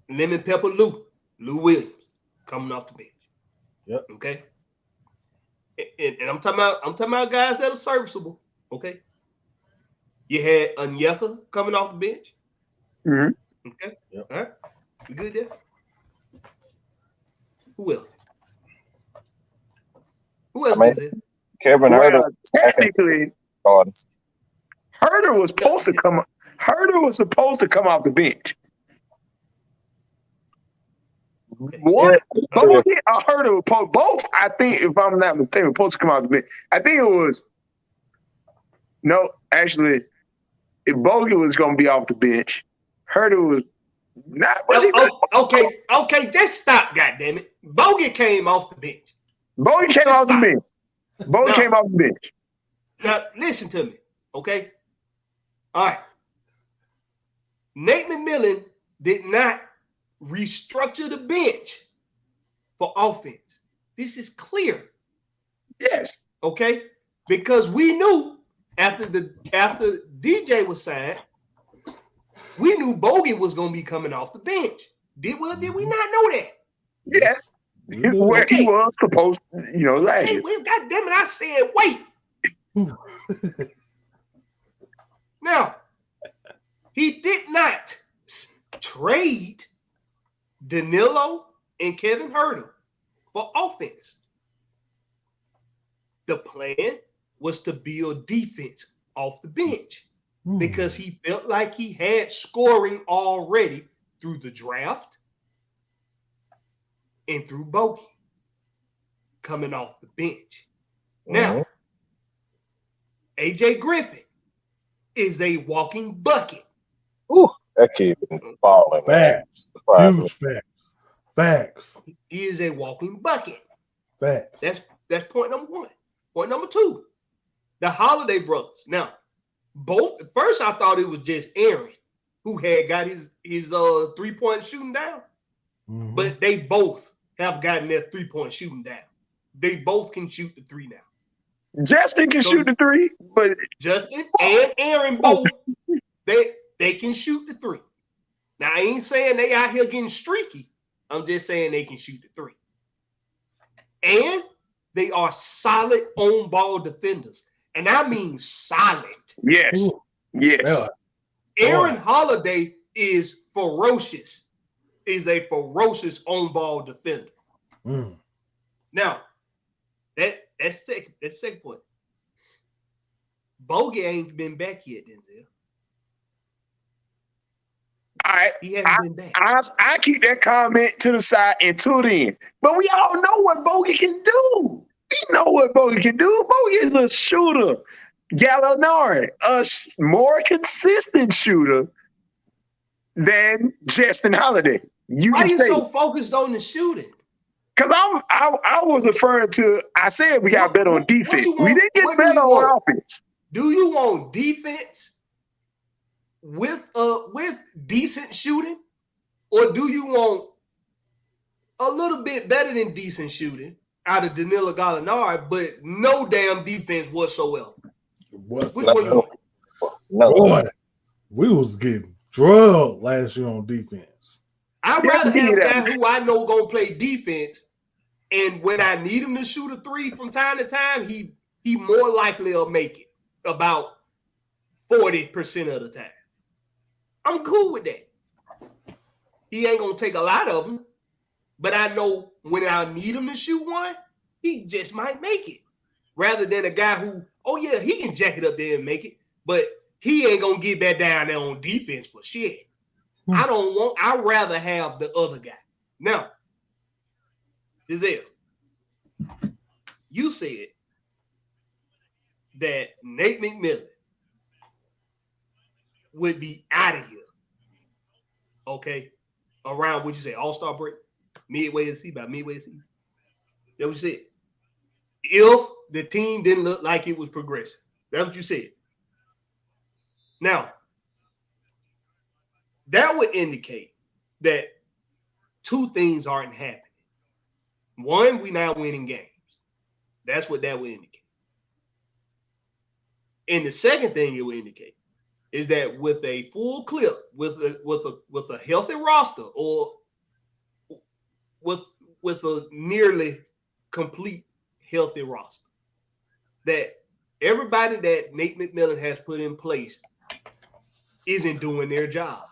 Lemon Pepper Lou Williams coming off the bench. Yep. Okay. And I'm talking about guys that are serviceable. Okay. You had Onyeka coming off the bench. Mm-hmm. Okay. Yep. All right. We good there? Who else? Who else is it? Kevin Well, Herter. technically, Herter was supposed to come. Herter was supposed to come off the bench. One, both Herter was both. I think, if I'm not mistaken, were supposed to come off the bench. I think it was. No, actually, if Bogut was going to be off the bench, Herter was not. Was he? Okay, just stop, goddammit. Bogut came off the bench. Bogut came off the bench. Bogut came off the bench. Now, listen to me, okay? All right. Nate McMillan did not restructure the bench for offense. This is clear. Yes. Okay? Because we knew after DJ was signed, we knew Bogut was going to be coming off the bench. Did we not know that? Yes. Where he was supposed to, last year. Well, God damn it, I said wait. Now, he did not trade Danilo and Kevin Herter for offense. The plan was to build defense off the bench because he felt like he had scoring already through the draft and through Bogey coming off the bench. Now, AJ Griffin is a walking bucket. Ooh, that kid been balling. Facts. Huge facts. He is a walking bucket. Facts. That's point number one. Point number two, the Holiday brothers. Now, first I thought it was just Aaron who had got his 3-point shooting down. Mm-hmm. But they both have gotten their 3-point shooting down. They both can shoot the three now. Justin can shoot the three, but Justin and Aaron both they can shoot the three. Now I ain't saying they out here getting streaky. I'm just saying they can shoot the three. And they are solid on-ball defenders. And I mean solid. Yes. Ooh. Yes. Aaron Holiday is ferocious. Is a ferocious on-ball defender. Now, that's second point. Bogey ain't been back yet, Denzel. He hasn't been back. I keep that comment to the side and tune in. But we all know what Bogey can do. We know what Bogey can do. Bogey is a shooter. Gallinari, a more consistent shooter than Justin Holiday. Why are you so focused on the shooting? Because I was referring to, I said we got better on defense. We didn't get better on offense. Do you want defense with decent shooting, or do you want a little bit better than decent shooting out of Danilo Gallinari, but no damn defense whatsoever? Which one you want? No. Boy, we was getting drugged last year on defense. I'd rather have guys who I know gonna play defense, and when I need him to shoot a three from time to time, he more likely will make it about 40% of the time. I'm cool with that. He ain't gonna take a lot of them, but I know when I need him to shoot one, he just might make it. Rather than a guy who, he can jack it up there and make it, but he ain't gonna get back down there on defense for shit. I'd rather have the other guy. Now, Giselle, you said that Nate McMillan would be out of here. Okay. Around what you say, All-Star break, midway of the season, about midway of the season. That's what you said. If the team didn't look like it was progressing. That's what you said. Now, that would indicate that two things aren't happening. One, we not winning games. That's what that would indicate. And the second thing it would indicate is that with a full clip, with a healthy roster, or with a nearly complete healthy roster. That everybody that Nate McMillan has put in place isn't doing their job.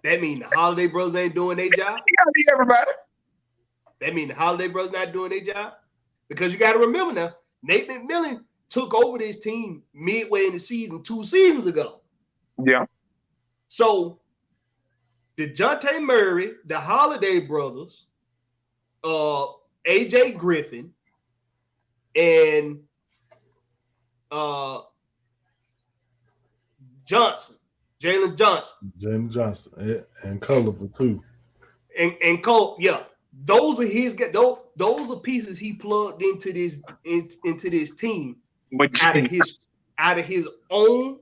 That means the Holiday Brothers ain't doing their job. You gotta be everybody. That means the Holiday Brothers not doing their job. Because you got to remember now, Nate McMillan took over this team midway in the season 2 seasons ago. Yeah. So DeJounte Murray, the Holiday Brothers, AJ Griffin, and Jalen Johnson, and colorful too, and Cole. Yeah, those are his. Those are pieces he plugged into this team out of his own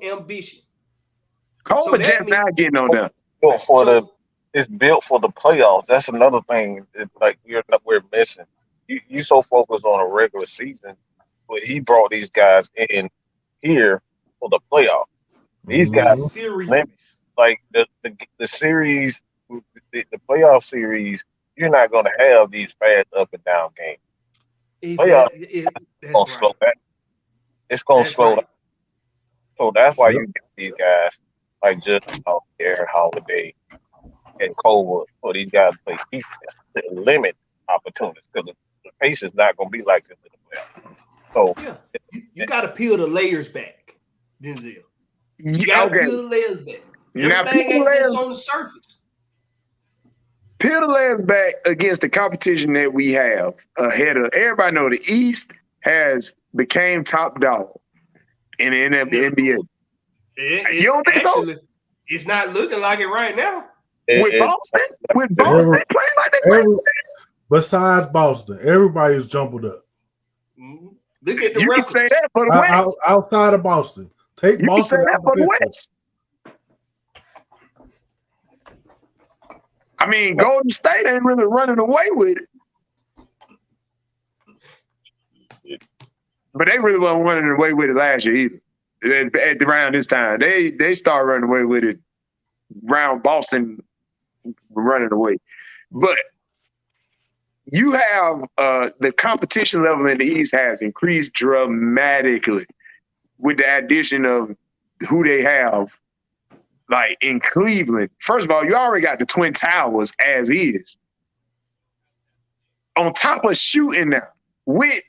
ambition. Cole so just now getting on them. It's built for the playoffs. That's another thing. Like we're missing. You so focused on a regular season, but he brought these guys in here for the playoffs. These guys, like the series, the playoff series, you're not going to have these fast up and down games. It's going to slow down. It's going to slow down. So that's why you get these guys like just Aaron Holiday and Cole for these guys to play defense to limit opportunities because the pace is not going to be like this in the playoffs. So you got to peel the layers back, Denzel. You got to peel the layers back. Everything ain't just on the surface. Peel the layers back against the competition that we have ahead of everybody. Know the East has became top dog in the NBA. You don't think so? It's not looking like it right now. With Boston playing like they play. Besides Boston, everybody's jumbled up. Mm-hmm. Look at the you records. Can say that for the West. Outside of Boston. Take you Boston can say that for the West. I mean, Golden State ain't really running away with it. But they really weren't running away with it last year either. At around this time. They start running away with it around Boston running away. But you have the competition level in the East has increased dramatically with the addition of who they have, like in Cleveland. First of all, you already got the Twin Towers as is. On top of shooting now, with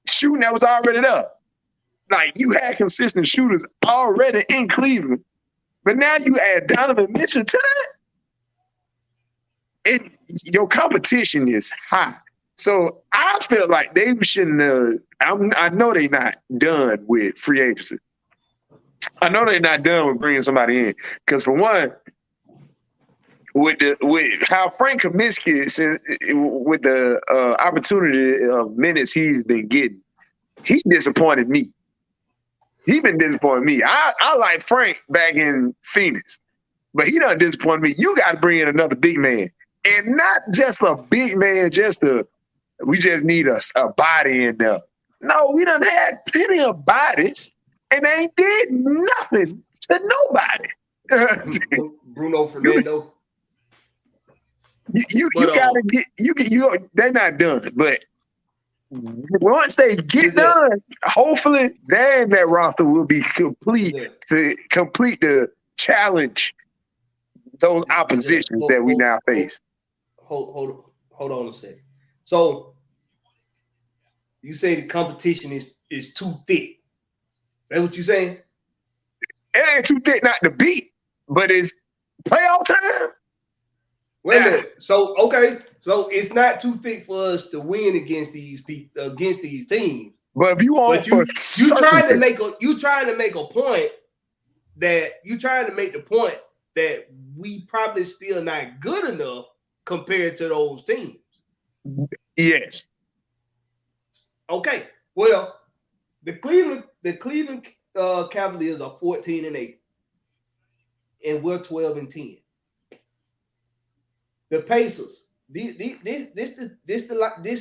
shooting that was already there. Like you had consistent shooters already in Cleveland, but now you add Donovan Mitchell to that. Your competition is high. So I feel like they shouldn't I know they're not done with free agency. I know they're not done with bringing somebody in. Because for one, with how Frank Kaminsky, with the opportunity of minutes he's been getting, he disappointed me. He's been disappointing me. I like Frank back in Phoenix, but he done disappointed me. You got to bring in another big man. And not just a big man, we just need a body in there. No, we done had plenty of bodies, and they ain't did nothing to nobody. Bruno Fernando. You gotta get they're not done, but once they get done, hopefully then that roster will be complete to complete the challenge those oppositions that we now face. Hold on a second. So you say the competition is too thick. That's what you saying? It ain't too thick not to beat, but it's playoff time. Wait a minute. So okay, so it's not too thick for us to win against these people, against these teams. But if you want, you trying to make a point that that we probably still not good enough compared to those teams. Yes. Okay. Well, the Cleveland Cavaliers are 14-8, and we're 12-10. The Pacers. This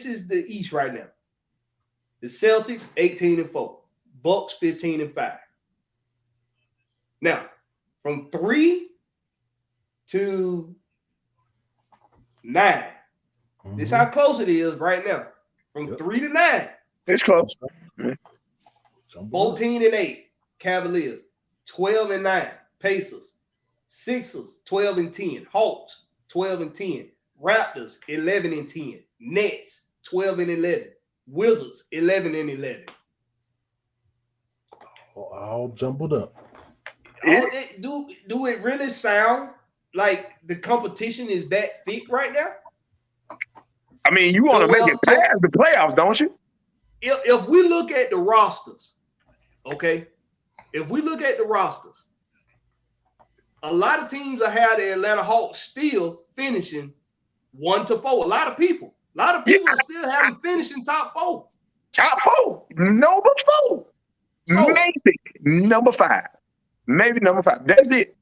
is the East right now. The Celtics 18-4, Bucks 15-5. Now, from 3 to 9, This how close it is right now. From 3 to 9. It's close. 14-8, Cavaliers. 12-9, Pacers. Sixers, 12-10. Hawks, 12-10. Raptors, 11-10. Nets, 12-11. Wizards, 11-11. All jumbled up. Do it really sound like the competition is that thick right now? I mean, you want to make it past the playoffs, don't you? If we look at the rosters, okay? If we look at the rosters, a lot of teams are have the Atlanta Hawks still finishing 1 to 4. A lot of people are still having finishing top 4. Top 4, number 4, so, maybe number 5, maybe number 5. That's it.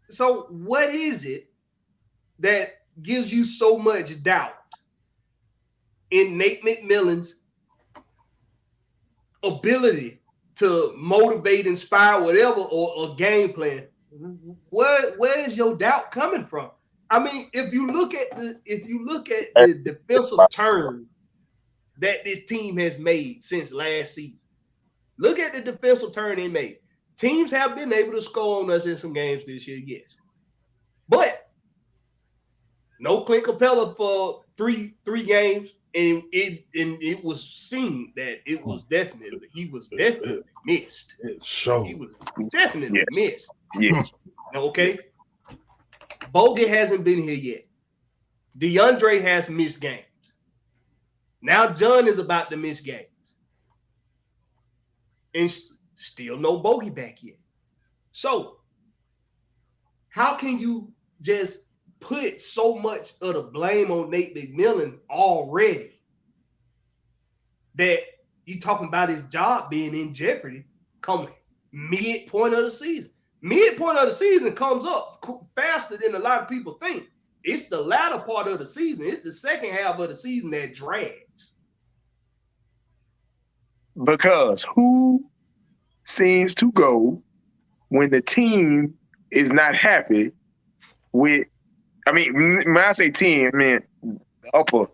So what is it that gives you so much doubt in Nate McMillan's ability to motivate, inspire, whatever, or game plan? Where is your doubt coming from? I mean, if you look at the defensive turn that this team has made since last season, look at the defensive turn they made. Teams have been able to score on us in some games this year, yes, but no Clint Capela for three games, and it was seen that he was definitely missed. He was definitely missed. Yes. Okay. Bogut hasn't been here yet. DeAndre has missed games. Now John is about to miss games. And still no Bogey back yet. So how can you just put so much of the blame on Nate McMillan already that you talking about his job being in jeopardy coming midpoint of the season? Midpoint of the season comes up faster than a lot of people think. It's the latter part of the season. It's the second half of the season that drags. Because who seems to go when the team is not happy with, I mean, when I say team, I mean upper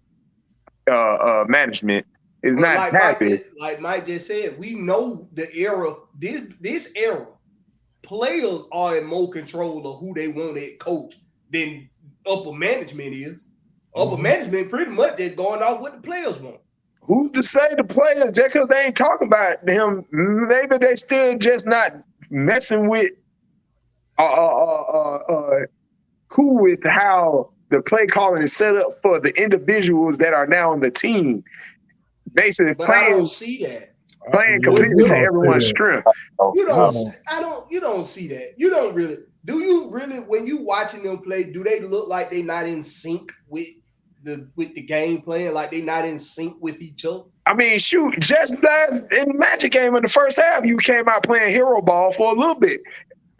management is not happy. Like Mike just said, we know the era, this era, players are in more control of who they want at coach than upper management is. Upper management pretty much just going off what the players want. Who's to say the players, just because they ain't talking about him, maybe they still just not messing with cool with how the play calling is set up for the individuals that are now on the team. Basically but I don't see that. Playing completely to everyone's strength. You don't see that. You don't really. Do you really, when you watching them play, do they look like they not in sync with the game plan? Like they not in sync with each other? I mean, shoot, just last in the Magic game in the first half, you came out playing hero ball for a little bit,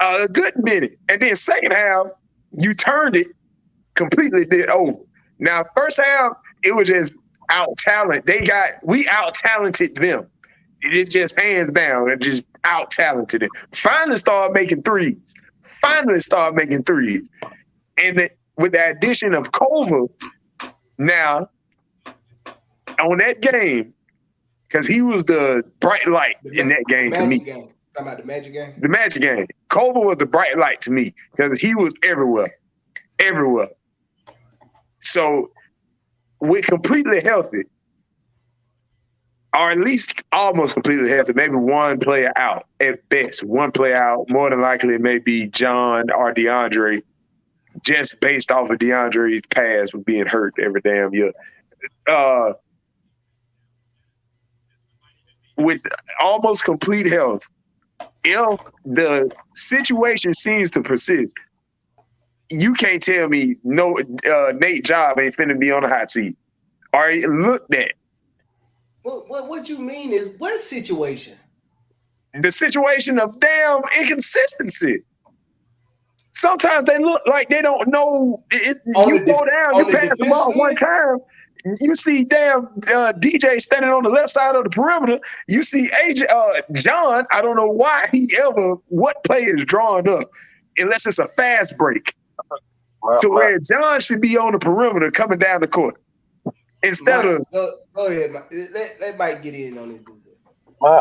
a good minute. And then second half, you turned it completely over. Now, first half, it was just out-talent. We out-talented them. It's just hands down and just out-talented them. Finally started making threes. And with the addition of Culver now on that game, because he was the bright light in that game to me. Talking about the Magic game? The Magic game. Culver was the bright light to me because he was everywhere. So we're completely healthy, or at least almost completely healthy, maybe one player out at best. One player out, more than likely it may be John or DeAndre, just based off of DeAndre's past with being hurt every damn year. With almost complete health, if the situation seems to persist, you can't tell me Nate Job ain't finna be on the hot seat or looked at. What you mean is what situation? The situation of damn inconsistency. Sometimes they look like they don't know. You go down, you pass the ball one time, you see damn DJ standing on the left side of the perimeter. You see John, I don't know why what play is drawing up unless it's a fast break. to where John should be on the perimeter coming down the court instead of. Go ahead, Mike. Let Mike get in on this. My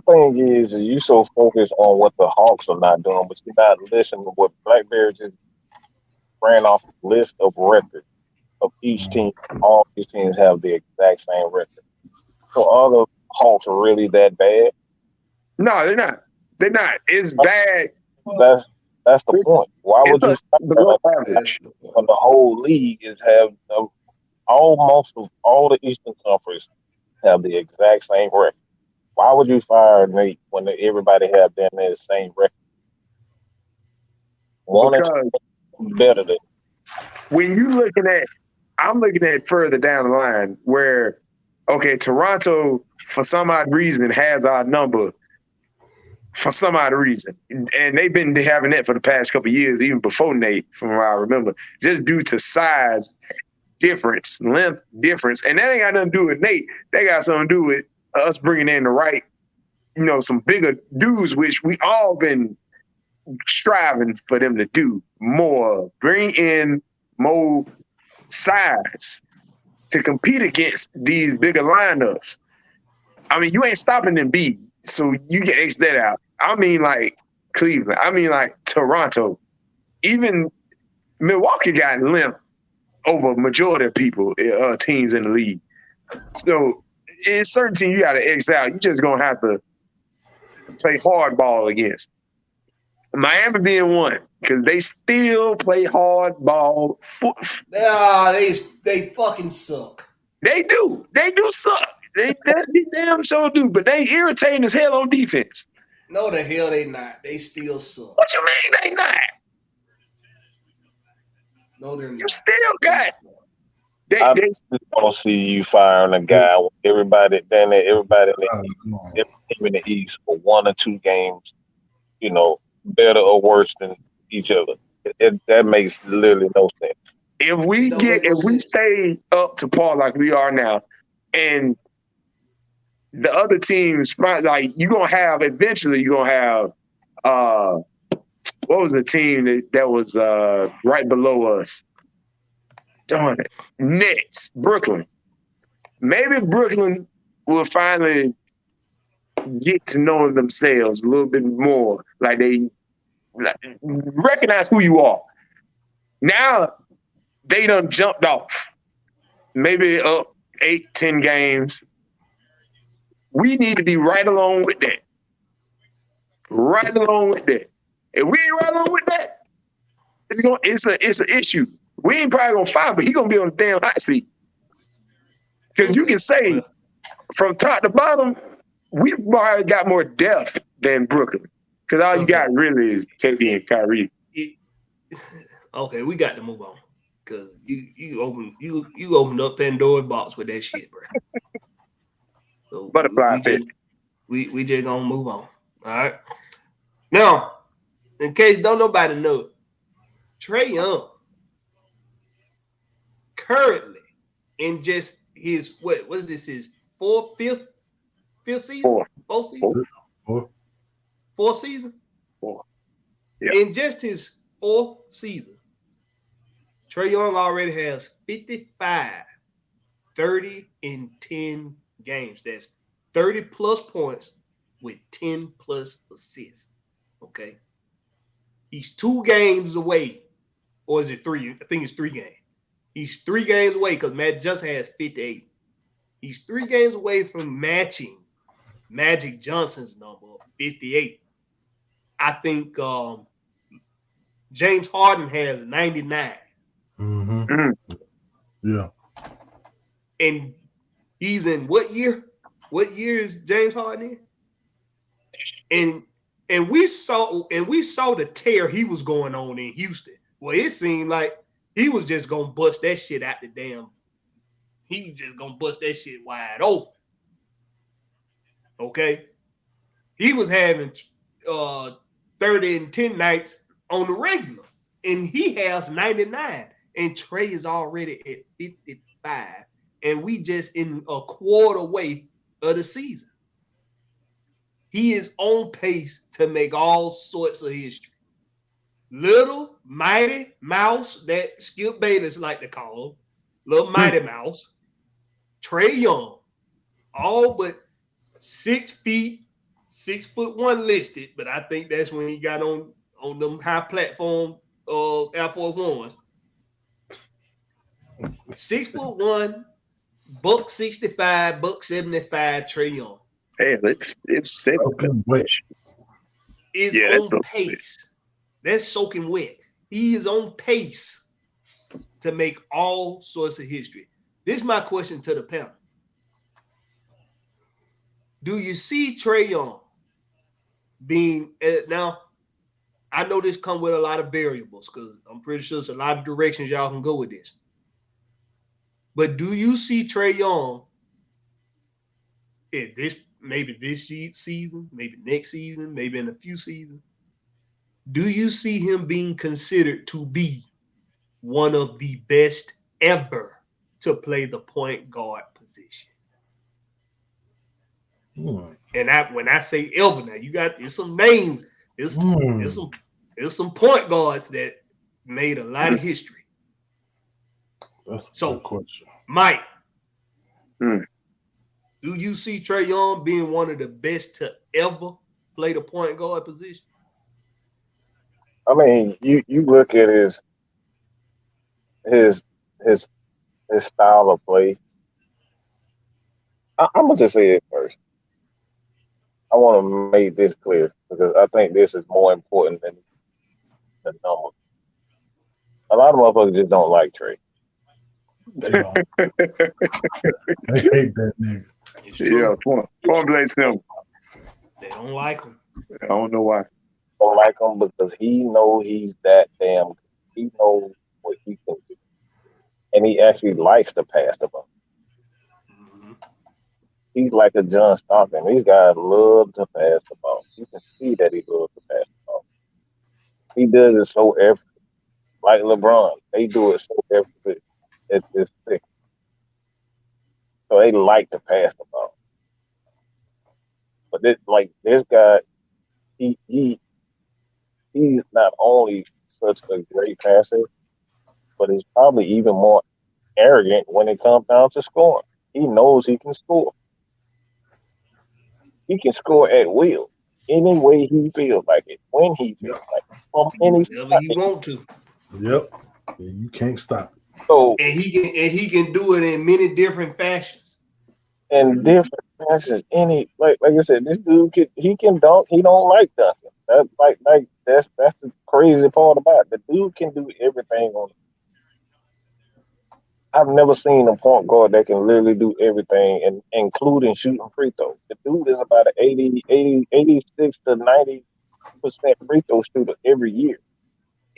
thing is you so focused on what the Hawks are not doing, but you're not listening to what Blackberry just ran off a list of records of each team. All these teams have the exact same record. So are the Hawks really that bad? No, they're not. They're not. It's bad. That's the point. Why would you below average when the whole league is have almost all the Eastern Conference have the exact same record? Why would you fire Nate when everybody have them the same record? One is better than. When you looking at, I'm looking at further down the line where, okay, Toronto for some odd reason has our number. For some odd reason, and they've been having that for the past couple of years, even before Nate, from what I remember, just due to size difference, length difference, and that ain't got nothing to do with Nate. They got something to do with us bringing in the right, some bigger dudes, which we all been striving for them to do more, bring in more size to compete against these bigger lineups. I mean, you ain't stopping them B, so you can X that out. I mean, like Cleveland. I mean, like Toronto. Even Milwaukee got length over majority of people, teams in the league. So in certain teams, you got to X out. You just gonna have to play hardball against. Miami being one, because they still play hardball. They fucking suck. They do suck. They damn sure do. But they irritating as hell on defense. No, the hell they not. They still suck. What you mean they not? No, they're not. You still got. I just don't see you firing a guy with everybody in the East for 1 or 2 games, better or worse than each other. That makes literally no sense. If we stay up to par like we are now, and the other teams, like you're gonna have what was the team that was right below us? Darn it, Nets, Brooklyn. Maybe Brooklyn will finally get to know themselves a little bit more, like they recognize who you are. Now they done jumped off, maybe up 8-10 games. We need to be right along with that. Right along with that. If we ain't right along with that, it's an issue. We ain't probably gonna fight, but he gonna be on the damn hot seat. Because you can say from top to bottom, we've already got more depth than Brooklyn. Because all you got really is KD and Kyrie. Okay, we got to move on. Because you opened up Pandora's box with that shit, bro. So Butterfly effect. We just gonna move on. All right. Now, in case don't nobody know, Trae Young currently in just his what is this, his fifth season? Fourth season? Fourth season? Yeah. In just his 4th season, Trae Young already has 55, 30, and 10 games. That's 30 plus points with 10 plus assists. Okay. He's 2 games away. Or is it 3? I think it's 3 games. He's 3 games away because Matt just has 58. He's 3 games away from matching Magic Johnson's number, 58. I think James Harden has 99. Mm-hmm. Yeah. And he's in what year? What year is James Harden in? And we saw the tear he was going on in Houston. Well, it seemed like he was just gonna bust that shit out the damn. He was just gonna bust that shit wide open. Okay. He was having 30 and 10 nights on the regular, and he has 99. And Trae is already at 55, and we just in a quarter way of the season. He is on pace to make all sorts of history. little mighty mouse that Skip Bayless like to call him, little mighty mouse, Trae Young, all but 6 feet, 6'1" listed, but I think that's when he got on them high platform Air Force Ones. 6'1", $165, $175, Trae Young. Hey, it's Soaking wet. Is Yeah, that's on pace. That's soaking wet. He is on pace to make all sorts of history. This is my question to the panel. Do you see Trae Young being now? I know this come with a lot of variables because I'm pretty sure there's a lot of directions y'all can go with this. But do you see Trae Young in maybe this season, maybe next season, maybe in a few seasons? Do you see him being considered to be one of the best ever to play the point guard position? And when I say ever, now there's some names, there's some point guards that made a lot of history. That's a good question. Mike, do you see Trae Young being one of the best to ever play the point guard position? I mean, you look at his style of play. I'm gonna just say it first. I want to make this clear because I think this is more important than the number. A lot of motherfuckers just don't like Trae. They don't. They hate that nigga. Yeah, point blank simple. They don't like him. I don't know why. Don't like him because he knows he's that damn good. He knows what he can do. And he actually likes to pass the ball. Mm-hmm. He's like a John Stockton. These guys love to pass the ball. You can see that he loves to pass the ball. He does it so effortless. Like LeBron, they do it so effortless. It's just sick. So they like to pass the ball. But this guy, he's not only such a great passer, but he's probably even more arrogant when it comes down to scoring. He knows he can score. He can score at will, any way he feels like it, when he feels like it, from any whenever he want to. Yep, you can't stop it. So and he can do it in many different fashions. In different fashions, like I said, this dude can dunk. He don't like dunking. That's the crazy part about it. The dude can do everything on it. I've never seen a point guard that can literally do everything, and including shooting free throws. The dude is about an 86 to 90% free throw shooter every year.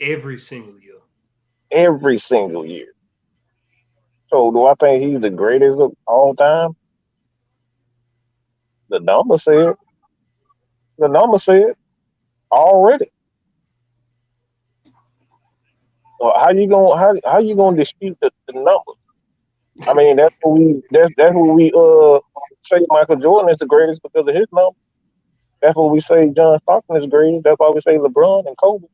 Every single year. Every single year. So do I think he's the greatest of all time? The number said. The number said already. So how you gonna dispute the numbers? I mean, that's what we say Michael Jordan is the greatest because of his number. That's what we say John Stockton is the greatest. That's why we say LeBron and Kobe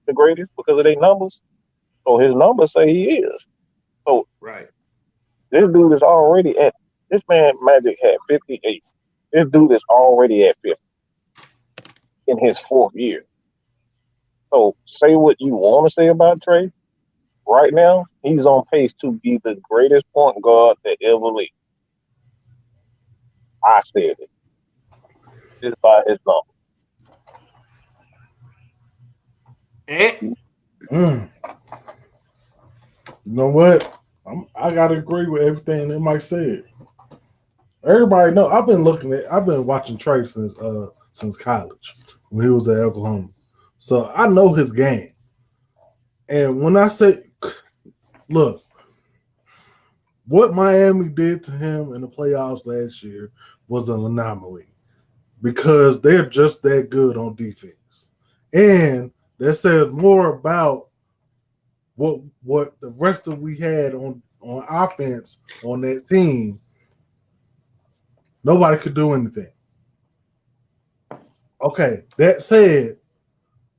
the greatest because of their numbers. So his numbers say he is. So right. This dude is already at this man Magic had 58. This dude is already at 50 in his fourth year. So say what you want to say about Trae. Right now, he's on pace to be the greatest point guard that ever lived. I said it. Just by his number. You know what? I gotta agree with everything that Mike said. Everybody know I've been watching Trae since college when he was at Oklahoma. So I know his game. And when I say look, what Miami did to him in the playoffs last year was an anomaly because they're just that good on defense. And that says more about what the rest of we had on offense on that team. Nobody could do anything. Okay, that said,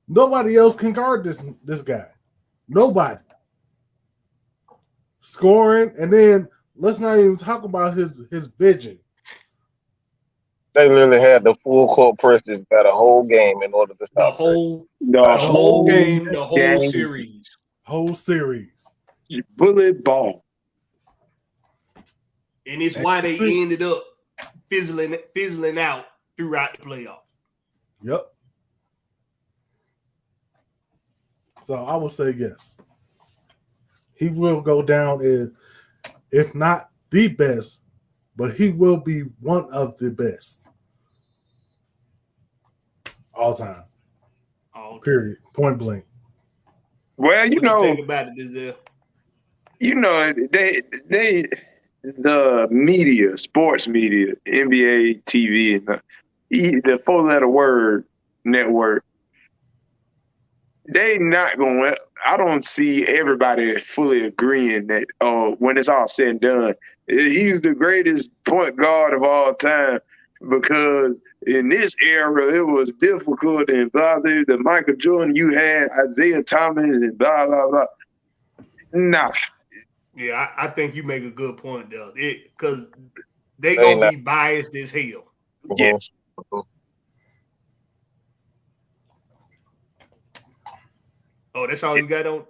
Nobody else can guard this guy. Nobody. Scoring, and then let's not even talk about his vision. They literally had the full court press by the whole game in order to The stop Trey. whole The whole game, the whole game. series. Whole series. Bullet ball. And it's why they ended up fizzling out throughout the playoff. Yep. So I would say yes. He will go down as, if not the best, but he will be one of the best. All time. Period. Point blank. Well, you What know, you think about it, Denzel? you know, the media, sports media, NBA, TV, and the four-letter word network, they not going to, I don't see everybody fully agreeing that, when it's all said and done, he's the greatest point guard of all time, because in this era, it was difficult and blah, blah, the Michael Jordan, you had Isaiah Thomas and blah, blah, blah. Nah. Yeah, I think you make a good point, though. Because they going to be biased as hell. Yes. Oh, that's all you got on?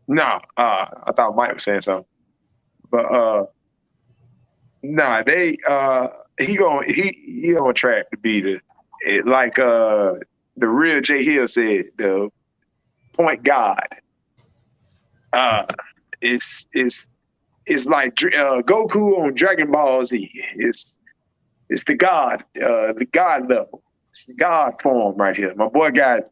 No, I thought Mike was saying something. But he on track to be the real Jay Hill said, the point God. It's like Goku on Dragon Ball Z. It's the God level. It's the God form right here. My boy got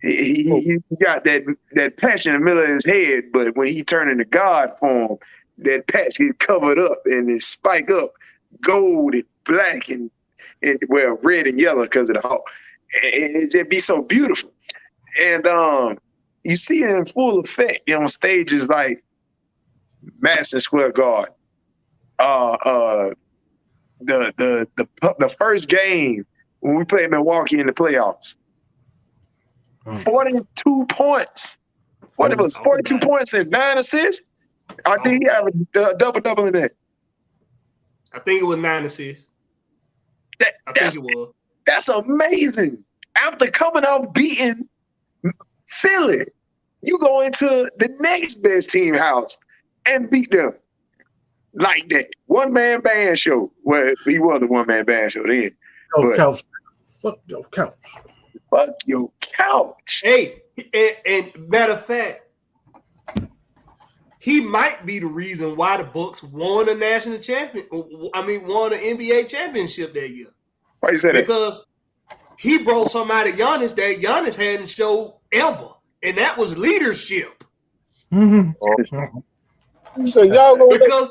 he got that patch in the middle of his head, but when he turned into God form, that patch get covered up and it spike up gold and black and well, red and yellow because of the hawk. It just be so beautiful. And you see it in full effect on stages like Madison Square Garden. The first game when we played Milwaukee in the playoffs, 42 points. What it was, 42 points and 9 assists? I think he had a double in that. I think it was 9 assists. I think it was. That's amazing. After coming off beating Philly, you go into the next best team house and beat them like that. One-man band show. Well, he was a one-man band show then. Couch. Fuck your couch. Fuck your couch. Hey, and matter of fact, he might be the reason why the Bucks won a national champion. I mean, won an NBA championship that year. Why you say that? Because he brought somebody Giannis that Giannis hadn't showed ever, and that was leadership. Mm-hmm. So y'all gonna Because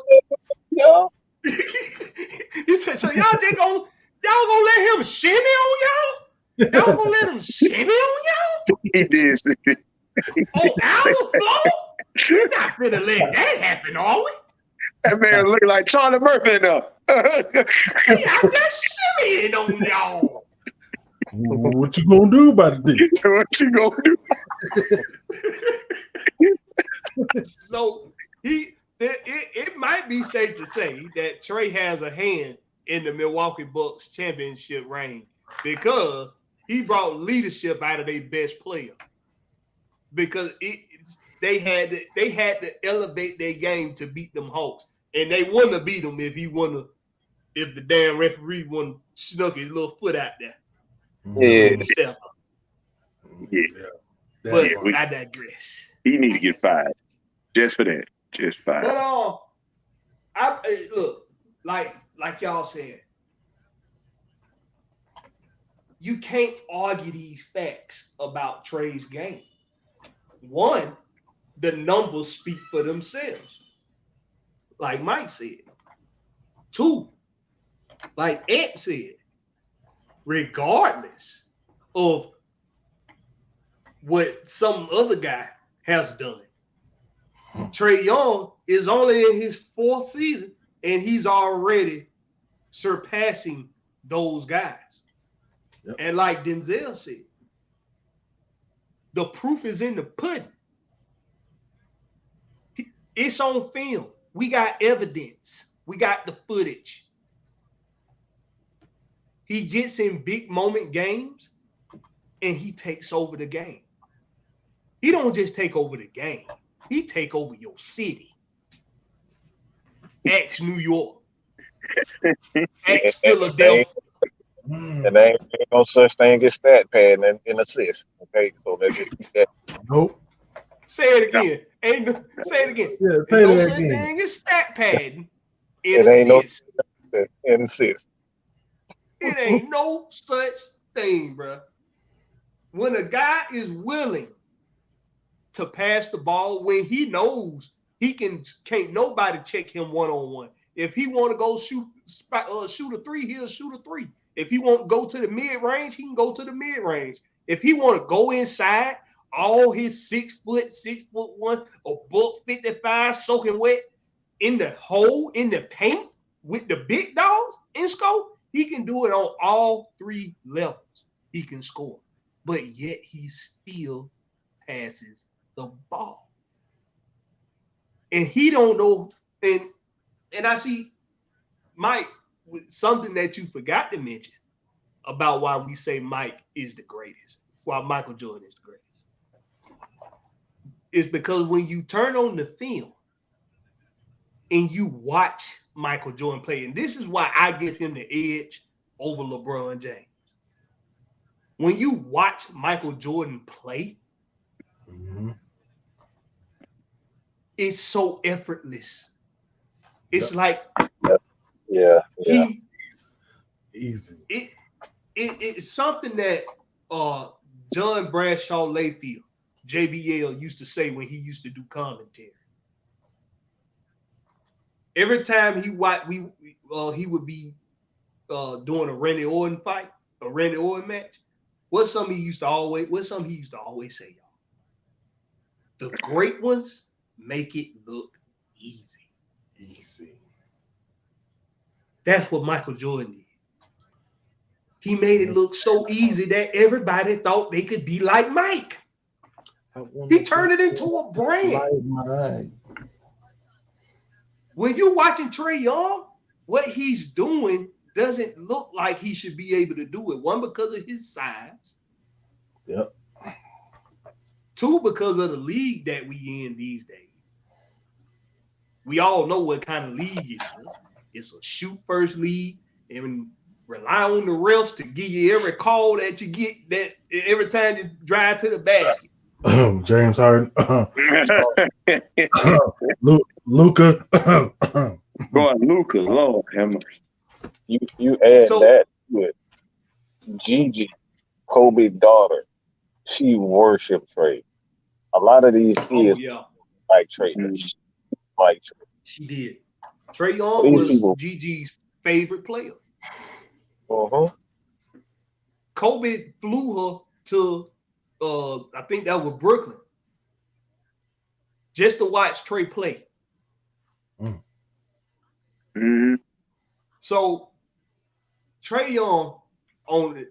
y'all? he said, so y'all gonna let him shimmy on y'all? Y'all gonna let him shimmy on y'all? He did. On our floor? We're not gonna let that happen, are we? That man looking like Charlie Murphy now. Hey, I'm just shimmying on y'all. What you gonna do about it, D? What you gonna do? So it might be safe to say that Trey has a hand in the Milwaukee Bucks championship reign because he brought leadership out of their best player. Because they had to elevate their game to beat them Hawks, and they wouldn't have beat them if the damn referee wouldn't snuck his little foot out there. Yeah. Step up. Yeah. But I digress. He need to get fired. Just for that. Just fired. But I look, like y'all said, you can't argue these facts about Trey's game. One, the numbers speak for themselves, like Mike said. Two, like Ed said, regardless of what some other guy has done, Trae Young is only in his 4th season, and he's already surpassing those guys. Yep. And like Denzel said, The proof is in the pudding. It's on film. We got evidence. We got the footage. He gets in big moment games and he takes over the game. He don't just take over the game. He take over your city. Ex New York. Ex Philadelphia. And there ain't no such thing as stat pad in assist. Okay, so let's just keep that. Nope. Say it again. Say it again. Yeah, There's say no that such again. thing as stat padding It in ain't no assist. in assist. It ain't no such thing, bro. When a guy is willing to pass the ball, when he knows can't nobody check him one-on-one. If he want to go shoot a three, he'll shoot a three. If he want to go to the mid-range, he can go to the mid-range. If he want to go inside, all his 6'1", a $155 soaking wet in the hole, in the paint with the big dogs in scope, he can do it on all three levels. He can score, but yet he still passes the ball. And he don't know, and I see Mike with something that you forgot to mention about why we say Mike is the greatest, why Michael Jordan is the greatest. It's because when you turn on the film and you watch Michael Jordan play, and this is why I give him the edge over LeBron James. When you watch Michael Jordan play, it's so effortless. It's like easy. It's something that John Bradshaw Layfield, JBL, used to say when he used to do commentary. Every time he would be doing a Randy Orton fight, a Randy Orton match. What's something he used to always say, y'all? The great ones make it look easy. Easy. That's what Michael Jordan did. He made it look so easy that everybody thought they could be like Mike. He turned it into a brand. Like Mike. When you're watching Trae Young, what he's doing doesn't look like he should be able to do it. One, because of his size. Yep. Two, because of the league that we in these days. We all know what kind of league it is. It's a shoot first league and rely on the refs to give you every call that you get, that every time you drive to the basket. James Harden. Luka. Going Luka, Lord have mercy. You add that to it. Gigi, Kobe's daughter, she worshipped Trae. A lot of these kids like Trae. Like Trae. She did. Trae Young was Gigi's favorite player. Kobe flew her to, I think that was Brooklyn, just to watch Trae play. So Trae Young on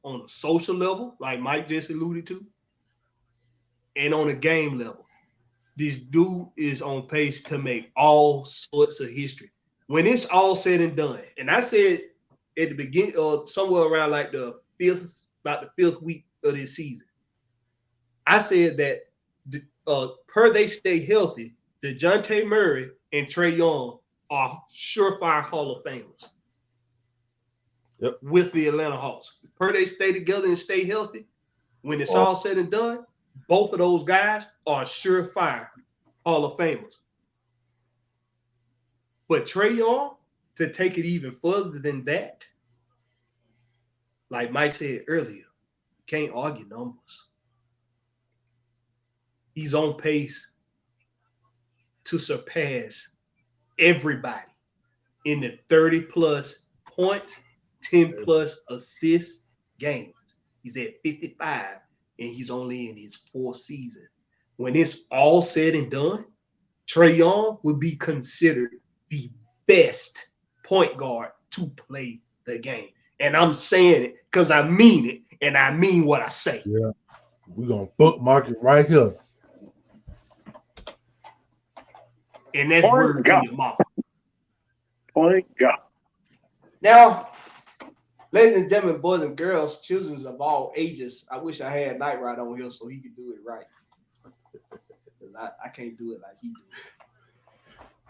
a social level, like Mike just alluded to, and on a game level, this dude is on pace to make all sorts of history. When it's all said and done, and I said at the beginning, somewhere around like about the fifth week of this season, I said that per they stay healthy, DeJounte Murray and Trae Young are surefire Hall of Famers. Yep. With the Atlanta Hawks. Per they stay together and stay healthy, when it's all said and done, both of those guys are surefire Hall of Famers. But Trae Young, to take it even further than that, like Mike said earlier, can't argue numbers. He's on pace to surpass everybody in the 30-plus points, 10-plus assists games. He's at 55, and he's only in his fourth season. When it's all said and done, Trae Young would be considered the best point guard to play the game. And I'm saying it because I mean it, and I mean what I say. Yeah. We're gonna bookmark it right here. And that's word to your mama. Point God. Now, ladies and gentlemen, boys and girls, children of all ages, I wish I had Night Ride on here so he could do it right. Because I can't do it like he do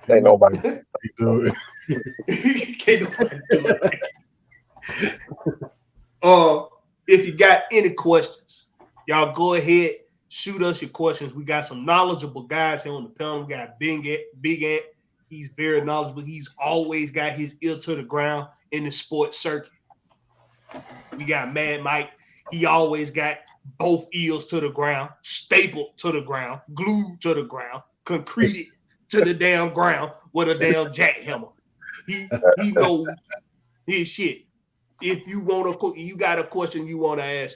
it. Ain't nobody do it. Can't nobody do it. If you got any questions, y'all go ahead, shoot us your questions. We got some knowledgeable guys here on the panel. We got Big Ant. He's very knowledgeable. He's always got his ear to the ground in the sports circuit. We got Mad Mike. He always got both ears to the ground, stapled to the ground, glued to the ground, concreted to the damn ground with a damn jackhammer. He knows his shit. If you got a question you want to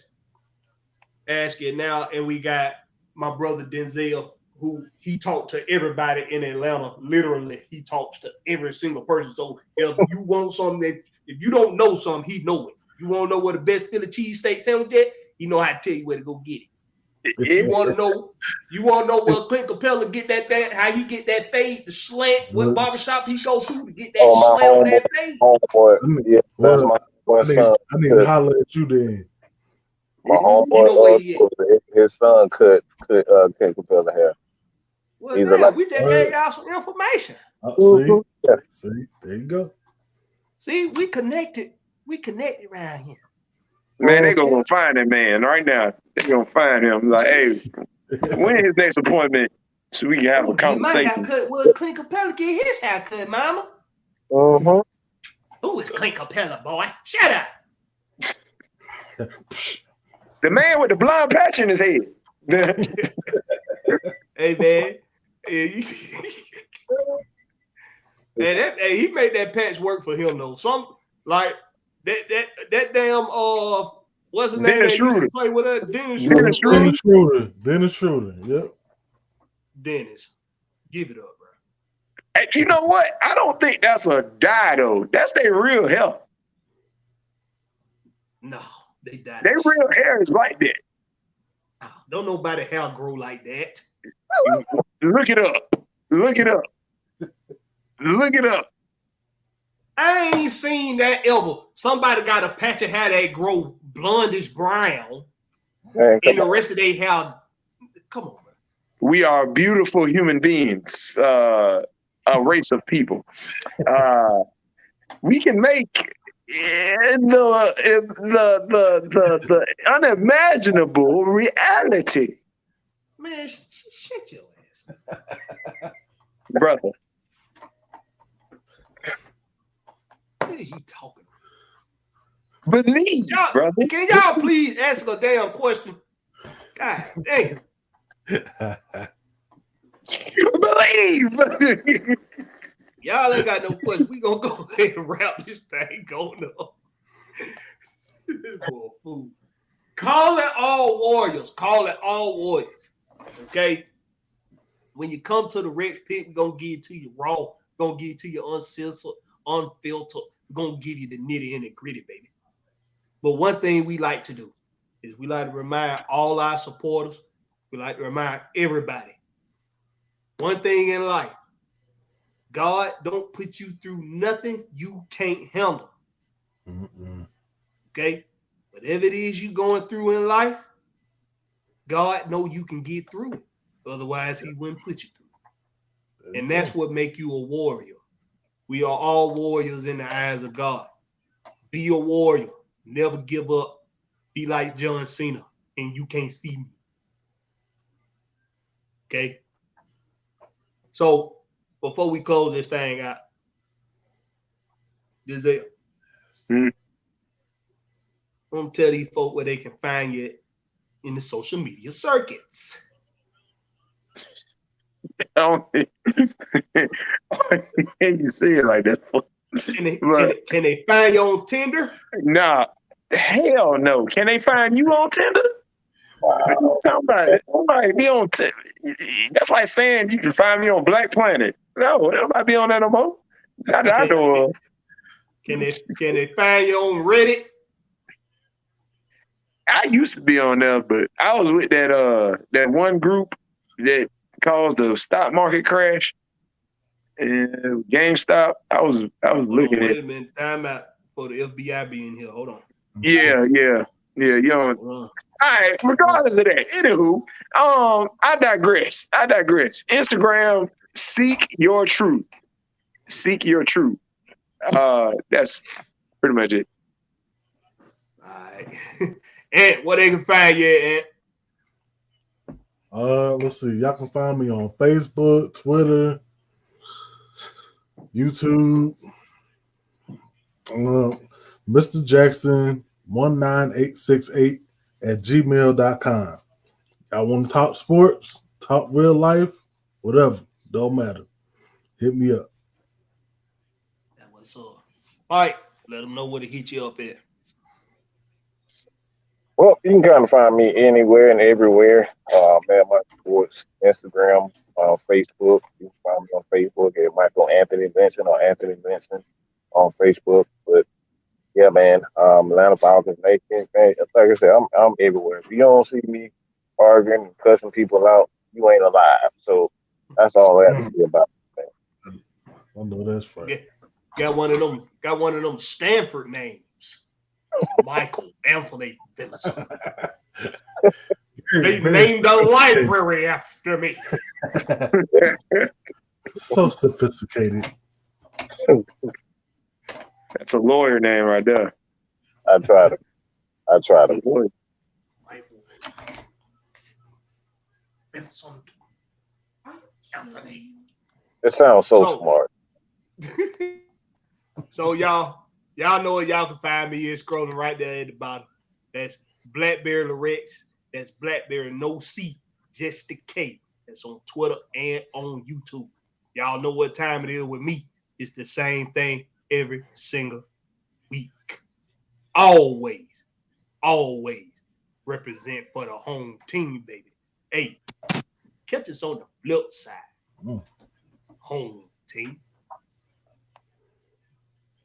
ask it now. And we got my brother Denzel, who he talked to everybody in Atlanta. Literally, he talks to every single person. So if you want something if you don't know something, he know it. You want to know where the best Philly cheesesteak sandwich at? He know how to tell you where to go get it. You want to know where Clint Capela get that, how he get that fade, the slant, what barbershop he go to get that slant on that fade. Homeboy. Yeah, that's my son. I need to holler at you then. My homeboy, his son could Capela hair. Well, damn, we just gave y'all some information. See, there you go. See, we connected. We connected around here. Man, they gonna find that man right now. They gonna find him. Like, hey, when his next appointment so we can have a conversation? My haircut was Clint Capela get his haircut, mama. Uh-huh. Who is Clint Capela, boy? Shut up. The man with the blonde patch in his head. Hey, man. He made that patch work for him, though. Some, like, that damn, what's his name? Dennis Schroeder. Play with us? Dennis Schroeder. Yep. Dennis. Give it up, bro. Hey, you know what? I don't think that's a dye, though. That's their real hair. No, they died. Their real hair is like that. Don't nobody hair grow like that. Look it up. Look it up. Look it up. I ain't seen that ever. Somebody got a patch of hair that grow blondish brown, and the rest of their hair. Come on, man. We are beautiful human beings, a race of people. We can make the unimaginable reality. Man, shut your ass, brother. What is you talking about? Believe, brother. Can y'all please ask a damn question? God damn. Believe. Y'all ain't got no question. We gonna go ahead and wrap this thing going up. This boy a fool. Call it all warriors. Call it all warriors. Okay? When you come to the Rex Pit, we're gonna give it to you raw. We're gonna give it to you uncensored, unfiltered. We're gonna give you the nitty and the gritty, baby. But one thing we like to do is we like to remind all our supporters, we like to remind everybody. One thing in life, God don't put you through nothing you can't handle. Okay? Whatever it is you going through in life, God know you can get through it. Otherwise, he wouldn't put you through it. And that's what make you a warrior. We are all warriors in the eyes of God. Be a warrior. Never give up. Be like John Cena, and you can't see me. Okay? So, before we close this thing out, Giselle, I'm going to tell these folk where they can find you in the social media circuits. You say it like that. Can they find you on Tinder? Nah, hell no. Can they find you on Tinder? Wow. Somebody be on Tinder. That's like saying you can find me on Black Planet. No, nobody be on that no more. Not that I know of. Can they find you on Reddit? I used to be on there, but I was with that one group that caused the stock market crash and GameStop. I was looking at. Wait a minute. Time out for the FBI being here. Hold on. Yeah. You know. All right. Regardless of that, anywho, I digress. Instagram, seek your truth. Seek your truth. That's pretty much it. All right. Ant, where they can find you, Ant? Let's see. Y'all can find me on Facebook, Twitter, YouTube. Mr. Jackson 19868 at gmail.com. Y'all want to talk sports, talk real life, whatever. Don't matter. Hit me up. That's what's up. All right. Let them know where to hit you up at. Well, you can kind of find me anywhere and everywhere. Man, my sports, Instagram, Facebook. You can find me on Facebook at Michael Anthony Vincent or Anthony Vincent on Facebook. But yeah, man, Atlanta Falcons Nation. Man, like I said, I'm everywhere. If you don't see me arguing and cussing people out, you ain't alive. So that's all I have to say about it. I know that's right. Got one of them Stanford names. Michael Anthony Vincent. They named a library after me. So sophisticated. That's a lawyer name right there. I try to. Michael Vincent Anthony. It sounds so smart. So y'all know where y'all can find me is scrolling right there at the bottom. That's Blackberry Lorex. That's Blackberry no C, just the K. That's on Twitter and on YouTube. Y'all know what time it is with me. It's the same thing every single week. Always represent for the home team, baby. Hey, catch us on the flip side. Home team.